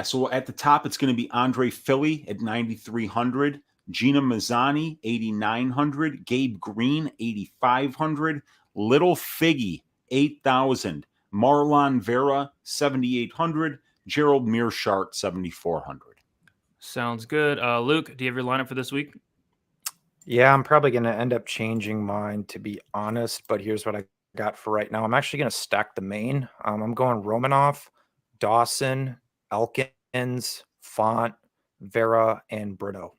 So at the top, it's going to be Andrei Fili at 9,300, Gina Mazzani, 8,900, Gabe Green, 8,500, Little Figgy, 8,000, Marlon Vera, 7,800, Gerald Meerschaert, 7,400. Sounds good. Luke, do you have your lineup for this week? Yeah, I'm probably going to end up changing mine, to be honest, but here's what I got for right now. I'm actually going to stack the main. I'm going Romanov, Dawson, Elkins, Font, Vera, and Brito.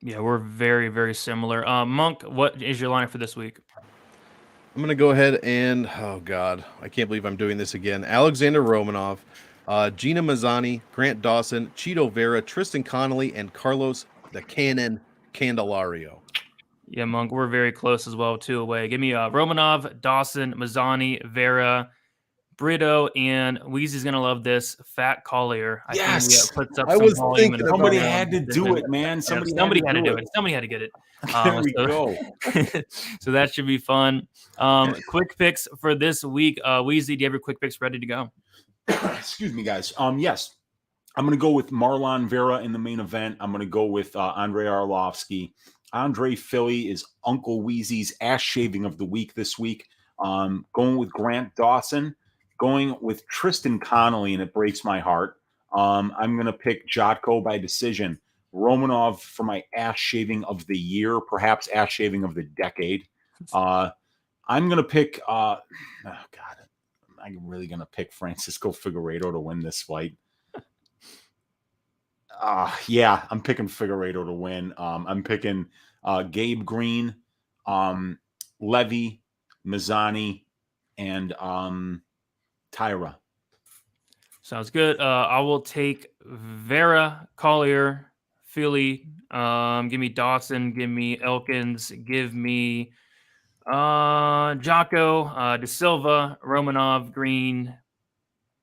Yeah, we're very, very similar. Monk, what is your lineup for this week? I'm going to go ahead and, oh God, I can't believe I'm doing this again. Alexander Romanov, Gina Mazzani, Grant Dawson, Cheeto Vera, Tristan Connelly, and Carlos the Cannon Candelario. Yeah, Monk, we're very close as well, 2 away. Give me Romanov, Dawson, Mazzani, Vera, Brito, and Weezy's going to love this, Fat Collier. I think he Yes. puts up I some was volume. thinking And Somebody about had to do it, man. Somebody Somebody had to do it. Somebody had to get it. There we go. So that should be fun. Quick picks for this week. Weezy, do you have your quick picks ready to go? Excuse me, guys. Yes. I'm going to go with Marlon Vera in the main event. I'm going to go with Andrei Arlovski. Andrei Fili is Uncle Weezy's ass shaving of the week this week. Going with Grant Dawson. Going with Tristan Connelly, and it breaks my heart. I'm going to pick Jotko by decision. Romanov for my ass shaving of the year, perhaps ass shaving of the decade. I'm going to pick, oh God, I'm really going to pick Francisco Figueiredo to win this fight. Yeah, I'm picking Figueiredo to win. I'm picking Gabe Green, Levy, Mazzani, and Tyra. Sounds good. I will take Vera, Collier, Fili. Give me Dawson. Give me Elkins. Give me Jotko, De Silva, Romanov, Green,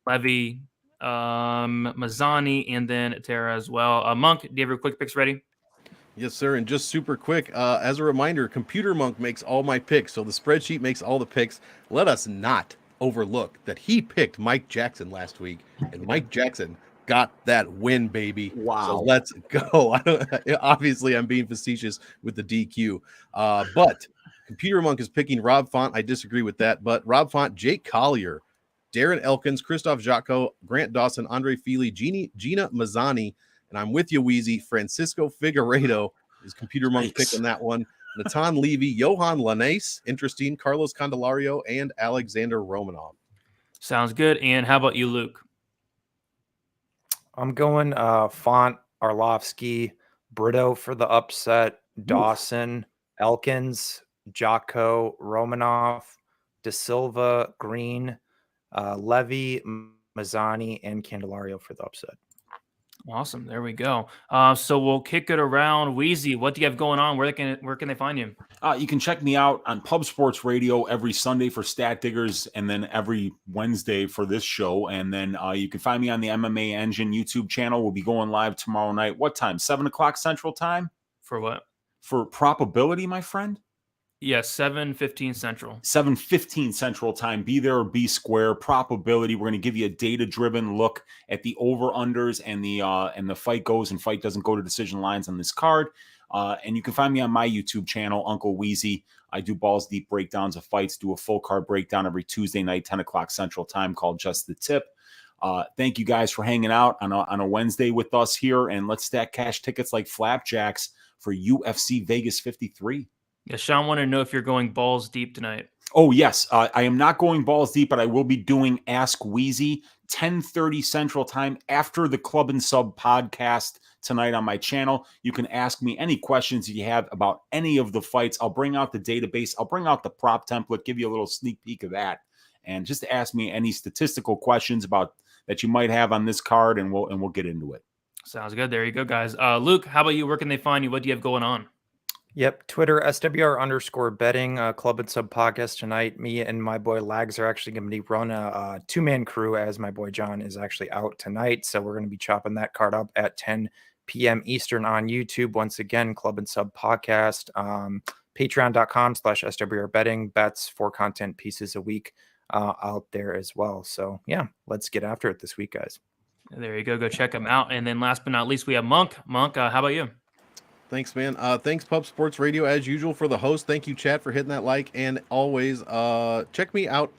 Levy, Mazzani, and then Tara as well. Monk, do you have your quick picks ready? Yes, sir. And just super quick, as a reminder, Computer Monk makes all my picks. So the spreadsheet makes all the picks. Let us not overlook that he picked Mike Jackson last week, and Mike Jackson got that win, baby. Wow. So let's go. Obviously, I'm being facetious with the DQ. But Computer Monk is picking Rob Font. I disagree with that. But Rob Font, Jake Collier, Darren Elkins, Krzysztof Jotko, Grant Dawson, Andrei Fili, Gina Mazzani, and I'm with you, Weezy. Francisco Figueiredo is Computer Monk pick on that one. Natan Levy, Yohan Lainesse, interesting, Carlos Candelario, and Alexander Romanov. Sounds good. And how about you, Luke? I'm going Font, Arlovski, Brito for the upset, Dawson, Elkins, Jotko, Romanov, De Silva, Green, Levy, Mazzani, and Candelario for the upset. Awesome. There we go. So we'll kick it around. Weezy, what do you have going on? Where can they find you? You can check me out on Pub Sports Radio every Sunday for Stat Diggers, and then every Wednesday for this show. And then you can find me on the MMA Engine YouTube channel. We'll be going live tomorrow night. What time? 7 o'clock Central Time? For what? For probability, my friend? Yes, 7:15 Central. 7:15 Central Time. Be there or be square. Probability. We're going to give you a data-driven look at the over-unders and the fight goes and fight doesn't go to decision lines on this card. And you can find me on my YouTube channel, Uncle Weezy. I do balls deep breakdowns of fights, do a full card breakdown every Tuesday night, 10 o'clock Central Time, called Just the Tip. Thank you guys for hanging out on a Wednesday with us here, and let's stack cash tickets like flapjacks for UFC Vegas 53. Yeah, Sean wanted to know if you're going balls deep tonight. Oh, yes. I am not going balls deep, but I will be doing Ask Weezy, 10:30 Central Time after the Club and Sub podcast tonight on my channel. You can ask me any questions you have about any of the fights. I'll bring out the database. I'll bring out the prop template, give you a little sneak peek of that. And just ask me any statistical questions about that you might have on this card, and we'll get into it. Sounds good. There you go, guys. Luke, how about you? Where can they find you? What do you have going on? Yep, Twitter, SWR_betting, Club and Sub podcast tonight. Me and my boy Lags are actually going to be running a two-man crew, as my boy John is actually out tonight. So we're going to be chopping that card up at 10 p.m. Eastern on YouTube. Once again, Club and Sub podcast, patreon.com/SWRbetting, bets, 4 content pieces a week out there as well. So yeah, let's get after it this week, guys. There you go. Go check them out. And then last but not least, we have Monk. Monk, how about you? Thanks, man. Thanks, Pub Sports Radio, as usual, for the host. Thank you, chat, for hitting that like. And always, check me out,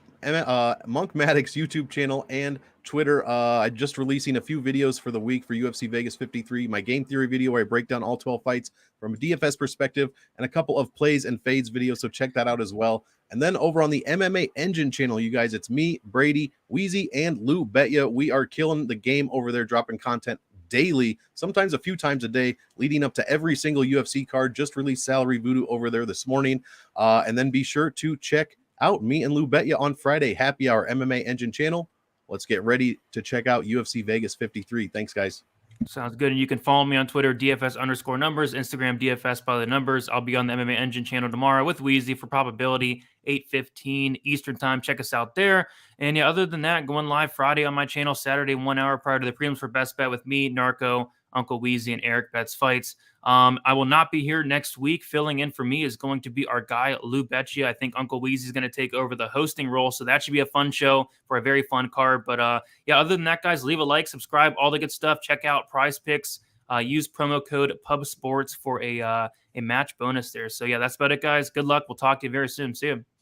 Monk Maddox YouTube channel and Twitter. I'm just releasing a few videos for the week for UFC Vegas 53. My game theory video where I break down all 12 fights from a DFS perspective, and a couple of plays and fades videos, so check that out as well. And then over on the MMA Engine channel, you guys, it's me, Brady, Weezy, and Lou Betya. We are killing the game over there, dropping content daily, sometimes a few times a day, leading up to every single UFC card. Just released Salary Voodoo over there this morning. And then be sure to check out me and Lou Betya on Friday, Happy Hour MMA Engine channel. Let's get ready to check out UFC Vegas 53. Thanks, guys. Sounds good. And you can follow me on Twitter, DFS_numbers, Instagram, DFS by the numbers. I'll be on the MMA Engine channel tomorrow with Weezy for probability, 8:15 Eastern time. Check us out there. And yeah, other than that, going live Friday on my channel, Saturday, 1 hour prior to the prelims for Best Bet with me, Narco, Uncle Weezy, and Eric Bets Fights. I will not be here next week. Filling in for me is going to be our guy, Lou Beccia. I think Uncle Weezy is going to take over the hosting role. So that should be a fun show for a very fun card. But yeah, other than that, guys, leave a like, subscribe, all the good stuff. Check out Prize Picks. Use promo code PubSports for a match bonus there. So yeah, that's about it, guys. Good luck. We'll talk to you very soon. See you.